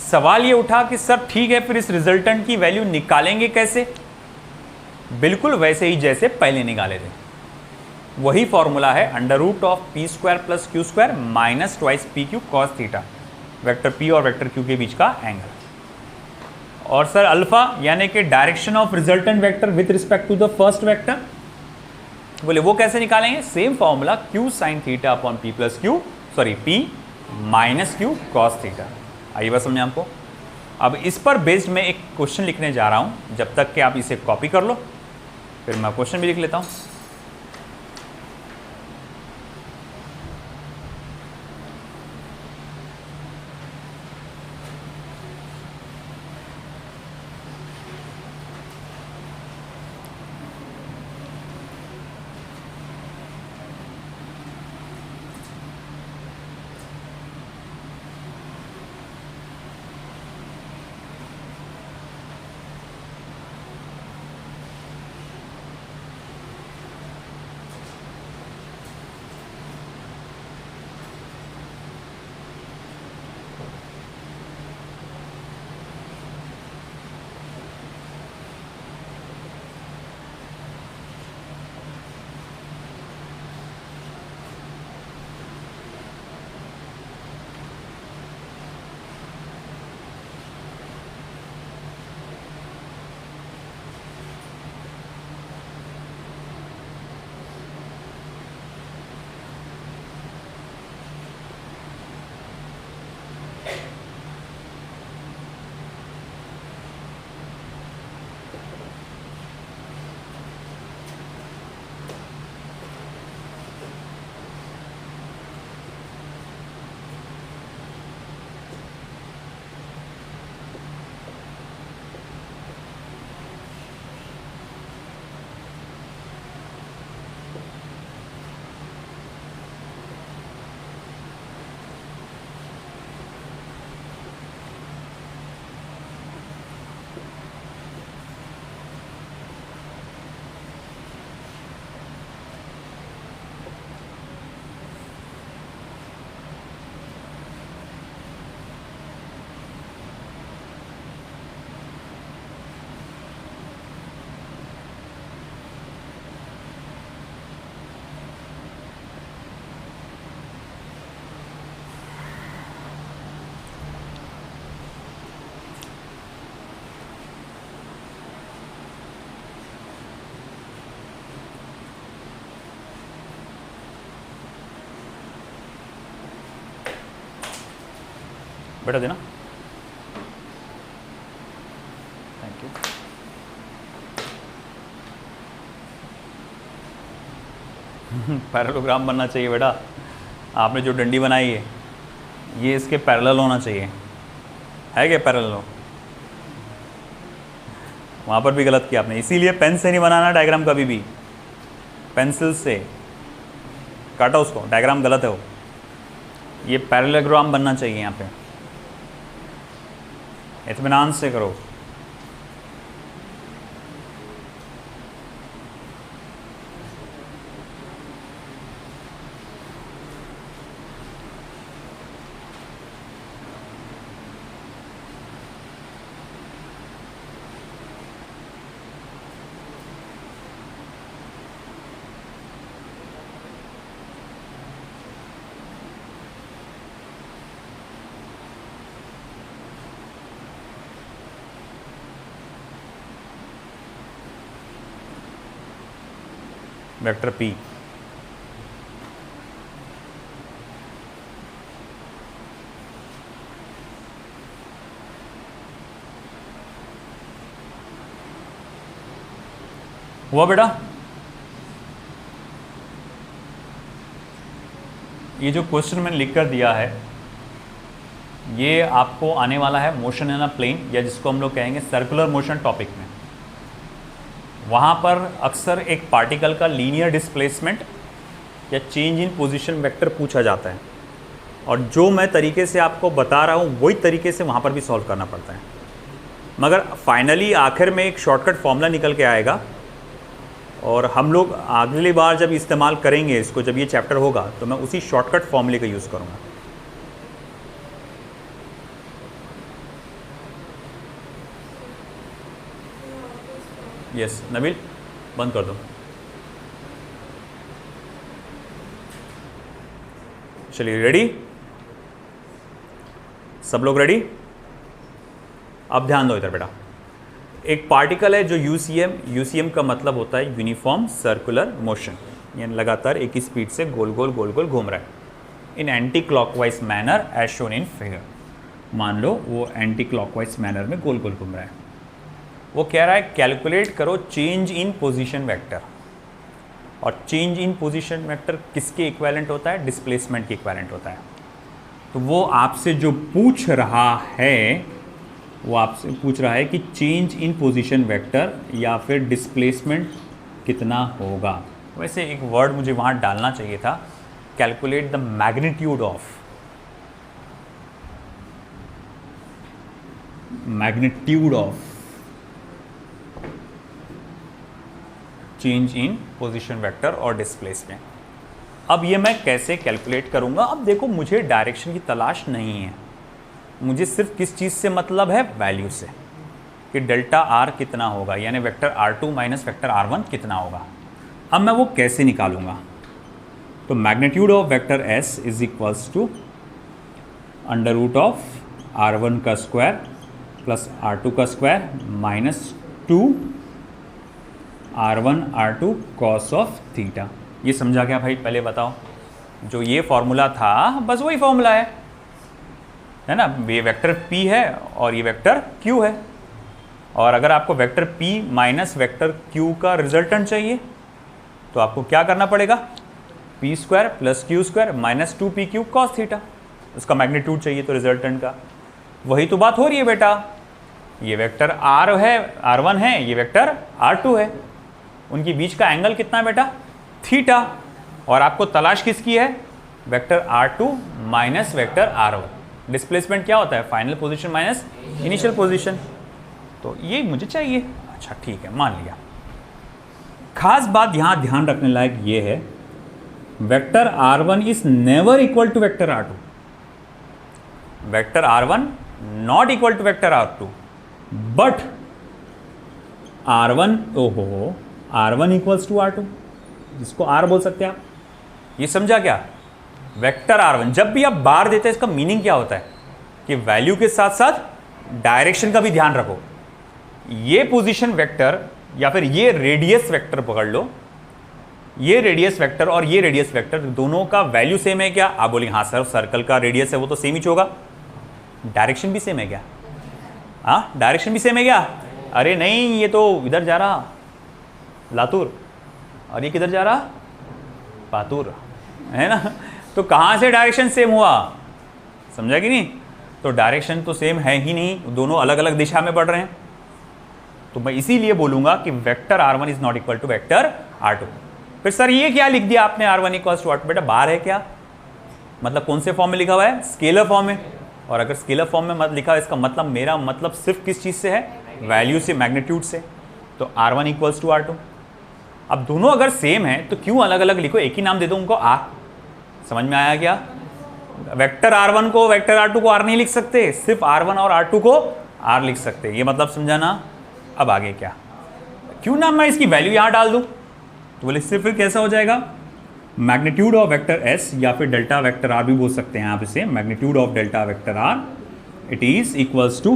सवाल ये उठा कि सर ठीक है, फिर इस रिजल्टेंट की वैल्यू निकालेंगे कैसे? बिल्कुल वैसे ही जैसे पहले निकाले थे, वही फॉर्मूला है under root of P square plus Q square minus twice PQ cos theta, vector P और वेक्टर Q के बीच का एंगल। और सर अल्फा यानी कि direction of resultant vector with respect to the first vector. बोले वो कैसे निकालेंगे? Same formula Q sine theta upon P plus Q, sorry P minus Q cos theta. आइए बस समझे आपको। अब इस पर बेस्ड मैं एक क्वेश्चन लिखने जा रहा हूं, जब तक कि आप इसे कॉपी कर लो, फिर मैं क्वेश्चन भी लिख लेता हूं। बेटा देना, थैंक यू। पैरेललोग्राम बनना चाहिए बेटा। आपने जो डंडी बनाई है ये इसके पैरेलल होना चाहिए, है क्या पैरेलल हो? वहाँ पर भी गलत किया आपने, इसीलिए पेन से नहीं बनाना डायग्राम कभी भी, पेंसिल से काटा उसको, डायग्राम गलत है वो। ये पैरेललोग्राम बनना चाहिए यहाँ पे, इत्मीनान से करो। वेक्टर P, हुआ बेटा? ये जो क्वेश्चन मैंने लिख कर दिया है ये आपको आने वाला है मोशन इन अ प्लेन, या जिसको हम लोग कहेंगे सर्कुलर मोशन टॉपिक में। वहाँ पर अक्सर एक पार्टिकल का लीनियर डिस्प्लेसमेंट या चेंज इन पोजीशन वेक्टर पूछा जाता है, और जो मैं तरीके से आपको बता रहा हूँ वही तरीके से वहाँ पर भी सॉल्व करना पड़ता है। मगर फाइनली आखिर में एक शॉर्टकट फॉर्मूला निकल के आएगा, और हम लोग अगली बार जब इस्तेमाल करेंगे इसको, जब ये चैप्टर होगा तो मैं उसी शॉर्टकट फॉर्मूले का यूज़ करूँगा। यस नबील, बंद कर दो। चलिए रेडी, सब लोग रेडी? अब ध्यान दो इधर बेटा। एक पार्टिकल है जो यूसीएम का मतलब होता है यूनिफॉर्म सर्कुलर मोशन, यानी लगातार एक ही स्पीड से गोल गोल गोल गोल घूम रहा है in anti clockwise manner as shown in figure. मान लो वो एंटी क्लॉकवाइज मैनर में गोल गोल घूम रहा है। वो कह रहा है कैलकुलेट करो चेंज इन पोजीशन वेक्टर, और चेंज इन पोजीशन वेक्टर किसके इक्विवेलेंट होता है? डिस्प्लेसमेंट के इक्विवेलेंट होता है। तो वो आपसे जो पूछ रहा है, वो आपसे पूछ रहा है कि चेंज इन पोजीशन वेक्टर या फिर डिस्प्लेसमेंट कितना होगा। वैसे एक वर्ड मुझे वहाँ डालना चाहिए था, calculate the magnitude of, change in position vector और डिस्प्लेसमेंट। अब ये मैं कैसे कैलकुलेट करूंगा? अब देखो, मुझे डायरेक्शन की तलाश नहीं है, मुझे सिर्फ किस चीज़ से मतलब है? वैल्यू से, कि डेल्टा आर कितना होगा, यानी vector R2 minus vector R1 कितना होगा। अब मैं वो कैसे निकालूंगा? तो magnitude of vector S is equals to under root of R1 का स्क्वायर प्लस R2 का square minus 2 R1 R2 cos of theta. ये समझा क्या भाई? पहले बताओ। जो ये फॉर्मूला था बस वही फॉर्मूला है ना? ये वेक्टर P है और ये वेक्टर Q है, और अगर आपको vector P minus vector Q का रिजल्टेंट चाहिए तो आपको क्या करना पड़ेगा? P square plus Q square minus 2PQ cos theta. उसका मैग्नीट्यूड चाहिए तो रिजल्टेंट का। वही तो बात हो रही है बेटा। ये वेक्टर R है, R1 है, ये वेक्टर R2 है, उनके बीच का एंगल कितना है बेटा? थीटा। और आपको तलाश किसकी है? Vector R2 minus vector R1। Displacement क्या होता है? Final position minus initial position. तो ये मुझे चाहिए। अच्छा ठीक है, मान लिया। खास बात यहाँ ध्यान रखने लायक ये है, vector R1 is never equal to vector R2। Vector R1 not equal to vector R2, but R1 equals to R2, जिसको R बोल सकते हैं आप। ये समझा क्या? वेक्टर R1 जब भी आप बार देते हैं, इसका मीनिंग क्या होता है कि वैल्यू के साथ साथ डायरेक्शन का भी ध्यान रखो। ये पोजीशन वेक्टर या फिर ये रेडियस वेक्टर पकड़ लो, ये रेडियस वेक्टर और ये रेडियस वेक्टर दोनों का वैल्यू सेम है क्या? आप बोलेंगे हाँ सर, सर्कल का रेडियस है वो तो सेम ही होगा। डायरेक्शन भी सेम है क्या? हाँ, डायरेक्शन भी सेम है क्या? अरे नहीं, ये तो इधर जा रहा लातूर और ये किधर जा रहा पातूर, है ना? तो कहाँ से डायरेक्शन सेम हुआ? समझा कि नहीं? तो डायरेक्शन तो सेम है ही नहीं, दोनों अलग अलग दिशा में बढ़ रहे हैं। तो मैं इसीलिए बोलूंगा कि vector r1 is not equal to vector r2। फिर सर ये क्या लिख दिया आपने r1 इक्वल टू r2? बेटा बाहर है क्या? मतलब कौन से फॉर्म में लिखा हुआ है? स्केलर फॉर्म में। और अगर स्केलर फॉर्म में मत लिखा है, इसका मतलब मेरा मतलब सिर्फ किस चीज़ से है? वैल्यू से, मैग्नीट्यूड से। तो r1 इक्वल्स टू r2। अब दोनों अगर सेम है तो क्यों अलग अलग लिखो? एक ही नाम दे दो उनको, r। समझ में आया क्या? वेक्टर r1 को वेक्टर r2 को r नहीं लिख सकते, सिर्फ r1 और r2 को r लिख सकते। ये मतलब समझाना। अब आगे क्या? क्यों ना मैं इसकी वैल्यू यहां डाल दूं? तो बोले इससे फिर कैसा हो जाएगा? मैग्नीट्यूड ऑफ वेक्टर s या फिर डेल्टा वेक्टर r भी बोल सकते हैं आप इसे। Magnitude of delta vector r it is equals to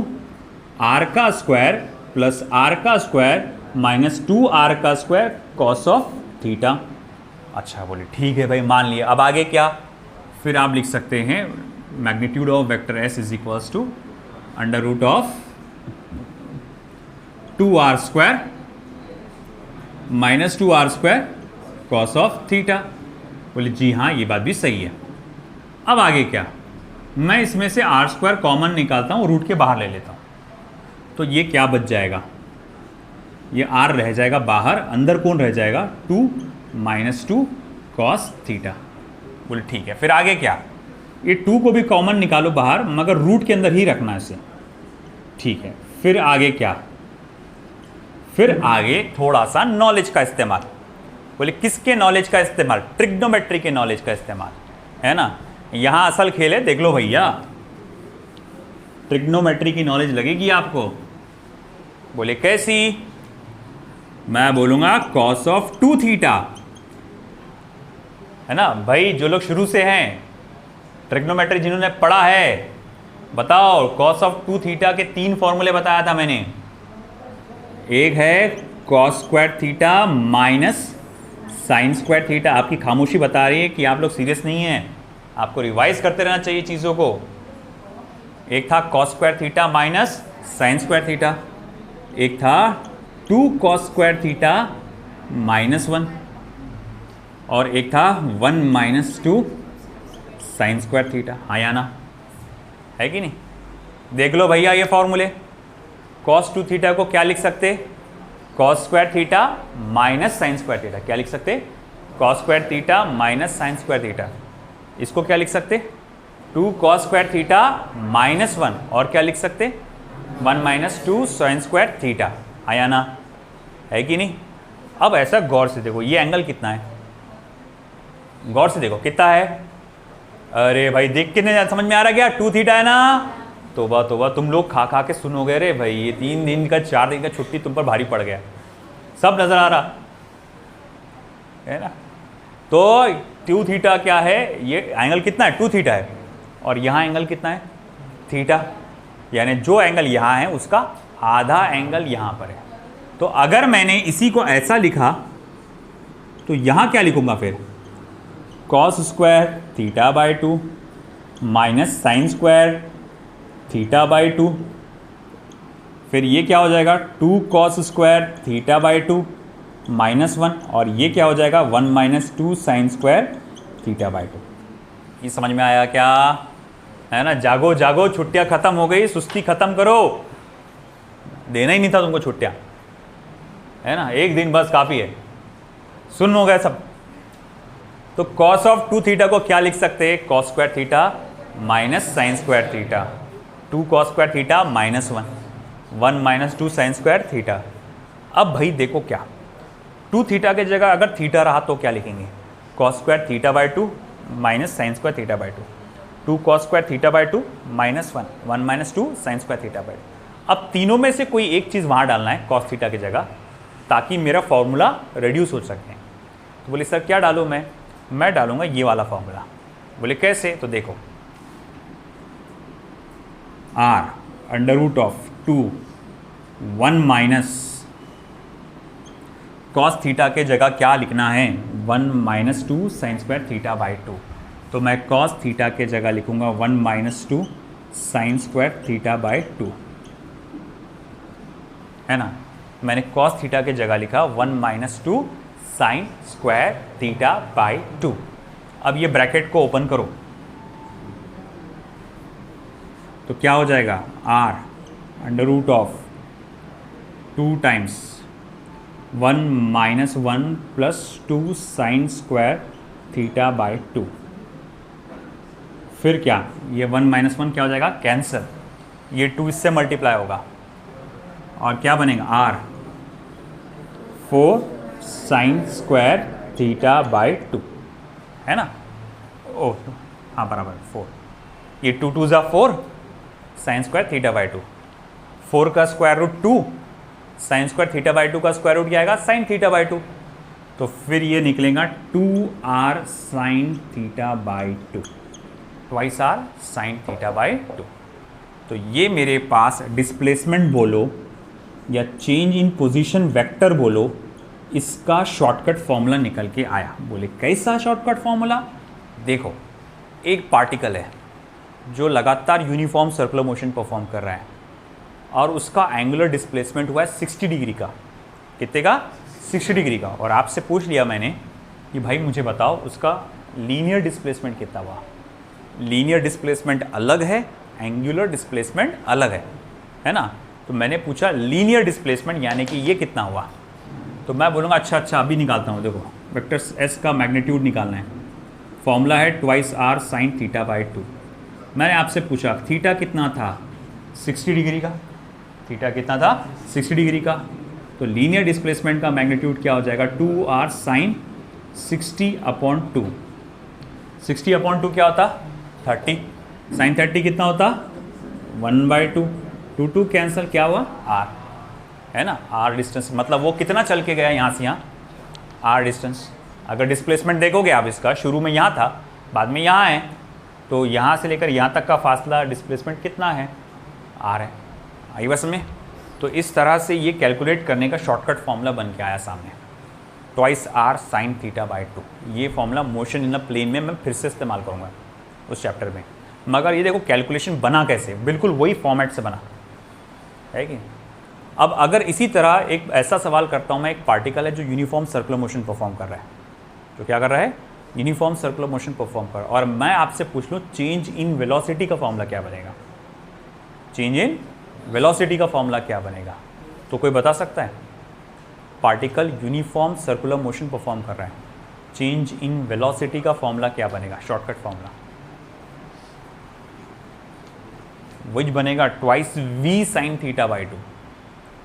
r का स्क्वायर प्लस r का स्क्वायर माइनस 2r का स्क्वायर कॉस ऑफ थीटा। अच्छा, बोले ठीक है भाई, मान लिया। अब आगे क्या? फिर आप लिख सकते हैं magnitude of vector s is equals to under root of 2r square minus 2r square cos of theta. बोले जी हाँ, ये बात भी सही है। अब आगे क्या? मैं इसमें से r स्क्वायर कॉमन निकालता हूँ, रूट के बाहर ले लेता हूँ। तो ये क्या बच जाएगा? ये r रह जाएगा बाहर, अंदर कौन रह जाएगा? 2 माइनस 2 कॉस थीटा। बोले ठीक है। फिर आगे क्या? ये 2 को भी कॉमन निकालो बाहर, मगर रूट के अंदर ही रखना है इसे। ठीक है। फिर आगे क्या? फिर आगे थोड़ा सा नॉलेज का इस्तेमाल। बोले किसके नॉलेज का इस्तेमाल? ट्रिग्नोमेट्री के नॉलेज का इस्तेमाल, है ना? यहां असल खेल है, देख लो भैया। ट्रिग्नोमेट्री की नॉलेज लगेगी आपको। बोले कैसी? मैं बोलूंगा कॉस ऑफ 2 थीटा, है ना भाई? जो लोग शुरू से हैं ट्रिग्नोमेट्री जिन्होंने पढ़ा है, बताओ कॉस ऑफ 2 थीटा के 3 फॉर्मूले बताया था मैंने। एक है cos square theta minus sign square theta. आपकी खामोशी बता रही है कि आप लोग सीरियस नहीं हैं, आपको रिवाइज करते रहना चाहिए चीज़ों को। एक था cos square theta minus sign square theta. एक था 2 कॉस स्क्वायर थीटा माइनस 1। और एक था 1 माइनस 2 साइन स्क्वायर थीटा। हाँ या ना? है कि नहीं? देख लो भैया ये फॉर्मूले। कॉस 2 थीटा को क्या लिख सकते? Cos square theta minus sign square theta. क्या लिख सकते? Cos square theta minus sign square theta. इसको क्या लिख सकते? 2 कॉस स्क्वायर थीटा माइनस 1। और क्या लिख सकते? 1 माइनस 2 साइन स्क्वायर थीटा। आया ना? है कि नहीं? अब ऐसा गौर से देखो, ये एंगल कितना है? गौर से देखो कितना है। अरे भाई देख के नहीं समझ में आ रहा क्या? 2 थीटा है ना? तोबा तोबा, तुम लोग खा खा के सुनोगे रे भाई, ये 3 दिन का 4 दिन का छुट्टी तुम पर भारी पड़ गया। सब नजर आ रहा है ना? तो 2 थीटा क्या है? ये एंगल कितना है? 2 थीटा है। और यहाँ एंगल कितना है? थीटा। यानी जो एंगल यहाँ है उसका आधा एंगल यहाँ पर है। तो अगर मैंने इसी को ऐसा लिखा तो यहाँ क्या लिखूंगा फिर? Cos square theta by 2 minus sign square theta by 2। फिर ये क्या हो जाएगा? 2 cos square theta by 2 minus 1। और ये क्या हो जाएगा? 1 minus 2 sine square theta by 2। ये समझ में आया क्या? है ना? जागो जागो, छुट्टियां खत्म हो गई, सुस्ती खत्म करो। देना ही नहीं था तुमको छुट्टियां, है ना? एक दिन बस काफ़ी है, सुन हो गए सब। तो कॉस ऑफ 2 थीटा को क्या लिख सकते हैं? Cos square theta minus sign square theta. 2 cos square theta minus 1 minus 2 sine square theta. अब भाई देखो क्या, 2 थीटा के जगह अगर थीटा रहा तो क्या लिखेंगे? Cos square theta by 2 minus sign square theta by 2। 2 cos square theta by 2 minus 1 minus 2 sine square theta by 2। अब तीनों में से कोई एक चीज़ वहाँ डालना है कॉस थीटा की जगह, ताकि मेरा फॉर्मूला रिड्यूस हो सके। तो बोले सर क्या डालूँ मैं डालूंगा ये वाला फॉर्मूला। बोले कैसे? तो देखो, r under root of 2 1 minus cos theta के जगह क्या लिखना है? 1 minus 2 sine square theta by 2। तो मैं कॉस थीटा के जगह लिखूंगा 1 minus 2 sine square theta by 2, है ना। मैंने कॉस थीटा की जगह लिखा 1 minus 2 sine square theta by 2। अब ये ब्रैकेट को ओपन करो तो क्या हो जाएगा, r under root of 2 times 1 minus 1 plus 2 sine square theta by 2। फिर क्या, ये 1 माइनस 1 क्या हो जाएगा, कैंसिल, ये 2 इससे मल्टीप्लाई होगा और क्या बनेगा, r 4 sign square theta by 2, है ना। ओह हाँ बराबर 4, ये 2 2 ज़ा 4 साइन स्क्वायर थीटा बाई 2, 4 का square root 2 sine square theta by 2 का स्क्वायर रूट क्या आएगा, साइन थीटा बाई 2। तो फिर ये निकलेगा 2r sign theta by 2, twice r sine theta by 2। तो ये मेरे पास डिस्प्लेसमेंट बोलो या चेंज इन पोजीशन वेक्टर बोलो, इसका शॉर्टकट फॉर्मूला निकल के आया। बोले कैसा शॉर्टकट फॉर्मूला, देखो एक पार्टिकल है जो लगातार यूनिफॉर्म सर्कुलर मोशन परफॉर्म कर रहा है और उसका एंगुलर डिस्प्लेसमेंट हुआ है 60 डिग्री का, कितने का, 60 डिग्री का। और आपसे पूछ लिया मैंने कि भाई मुझे बताओ उसका लीनियर डिस्प्लेसमेंट कितना हुआ। लीनियर डिस्प्लेसमेंट अलग है, एंगुलर डिस्प्लेसमेंट अलग है ना। तो मैंने पूछा लीनियर डिस्प्लेसमेंट यानी कि ये कितना हुआ, तो मैं बोलूँगा अच्छा अभी निकालता हूँ। देखो वेक्टर एस का मैग्नीट्यूड निकालना है, फॉर्मूला है twice r sine theta by 2। मैंने आपसे पूछा थीटा कितना था, 60 डिग्री का, थीटा कितना था, 60 डिग्री का। तो लीनियर डिस्प्लेसमेंट का मैग्नीट्यूड क्या हो जाएगा, 2r साइन 60/2। 60/2 क्या होता, 30, साइन 30 कितना होता, 1/2, 2 कैंसिल, क्या हुआ, r, है ना। r डिस्टेंस मतलब वो कितना चल के गया यहाँ से यहाँ, r डिस्टेंस। अगर डिस्प्लेसमेंट देखोगे आप इसका, शुरू में यहाँ था, बाद में यहाँ है, तो यहाँ से लेकर यहाँ तक का फासला डिस्प्लेसमेंट कितना है, r है। आई बस में। तो इस तरह से ये कैलकुलेट करने का शॉर्टकट फॉर्मूला बन के आया सामने, twice r sine theta by 2। ये formula motion in a plane में मैं फिर से इस्तेमाल करूँगा उस चैप्टर में। मगर ये देखो कैलकुलेशन बना कैसे, बिल्कुल वही फॉर्मेट से बना है कि। अब अगर इसी तरह एक ऐसा सवाल करता हूँ मैं, एक पार्टिकल है जो यूनिफॉर्म सर्कुलर मोशन परफॉर्म कर रहा है, जो क्या कर रहा है, यूनिफॉर्म सर्कुलर मोशन परफॉर्म कर, और मैं आपसे पूछ लूँ चेंज इन वेलोसिटी का फॉर्मूला क्या बनेगा, चेंज इन वेलोसिटी का फॉर्मूला क्या बनेगा। तो कोई बता सकता है, particle uniform circular motion perform कर रहा है, चेंज इन वेलोसिटी का फॉर्मूला क्या बनेगा, शॉर्टकट फॉर्मूला वही बनेगा twice v sign theta by 2।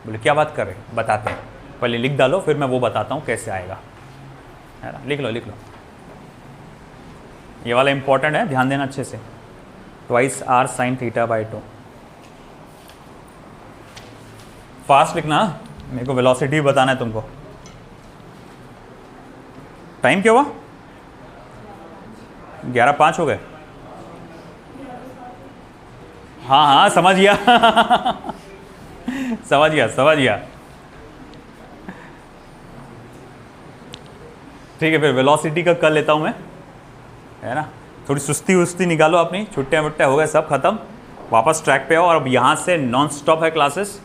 बोले क्या बात कर रहे, बताते हैं, पहले लिख डालो फिर मैं वो बताता हूँ कैसे आएगा, है ना। लिख लो लिख लो, ये वाला इंपॉर्टेंट है, ध्यान देना अच्छे से। Twice r sine theta by 2, fast लिखना, मेरे को वेलोसिटी भी बताना है तुमको। टाइम क्या हुआ, 11:05 हो गए। हाँ समझ गया समझ गया। ठीक है, फिर वेलोसिटी का कर लेता हूँ मैं, है ना। थोड़ी सुस्ती निकालो अपनी, छुट्टियाँ वुट्टियाँ हो गए सब खत्म, वापस ट्रैक पे आओ। और अब यहाँ से नॉन स्टॉप है क्लासेस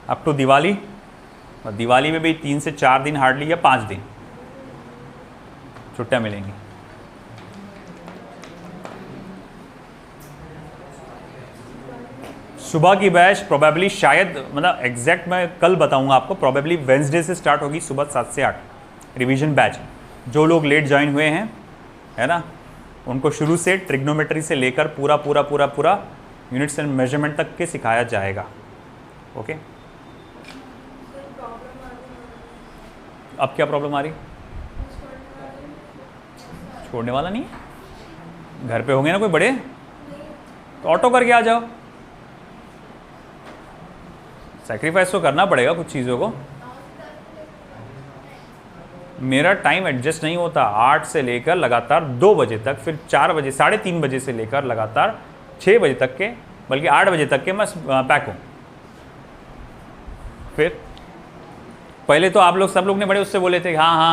अप टू दिवाली, और दिवाली में भी 3 से 4 दिन हार्डली या 5 दिन छुट्टियाँ मिलेंगी। सुबह की बैच प्रोबेबली शायद, मतलब एग्जैक्ट मैं कल बताऊंगा आपको, प्रोबेबली वेंसडे से स्टार्ट होगी सुबह 7 से 8 रिवीजन बैच। जो लोग लेट ज्वाइन हुए हैं, है ना, उनको शुरू से ट्रिग्नोमेट्री से लेकर पूरा यूनिट्स एंड मेजरमेंट तक के सिखाया जाएगा। ओके, अब क्या प्रॉब्लम आ रही, छोड़ने वाला नहीं है, घर पे होंगे ना कोई बड़े, तो ऑटो करके आ जाओ। सैक्रिफाइस तो करना पड़ेगा कुछ चीज़ों को। मेरा टाइम एडजस्ट नहीं होता, 8 से लेकर लगातार 2 बजे तक, फिर 4 बजे 3:30 बजे से लेकर लगातार 6 बजे तक के, बल्कि 8 बजे तक के मैं पैक हूँ। फिर पहले तो आप लोग सब लोग ने बड़े उससे बोले थे हाँ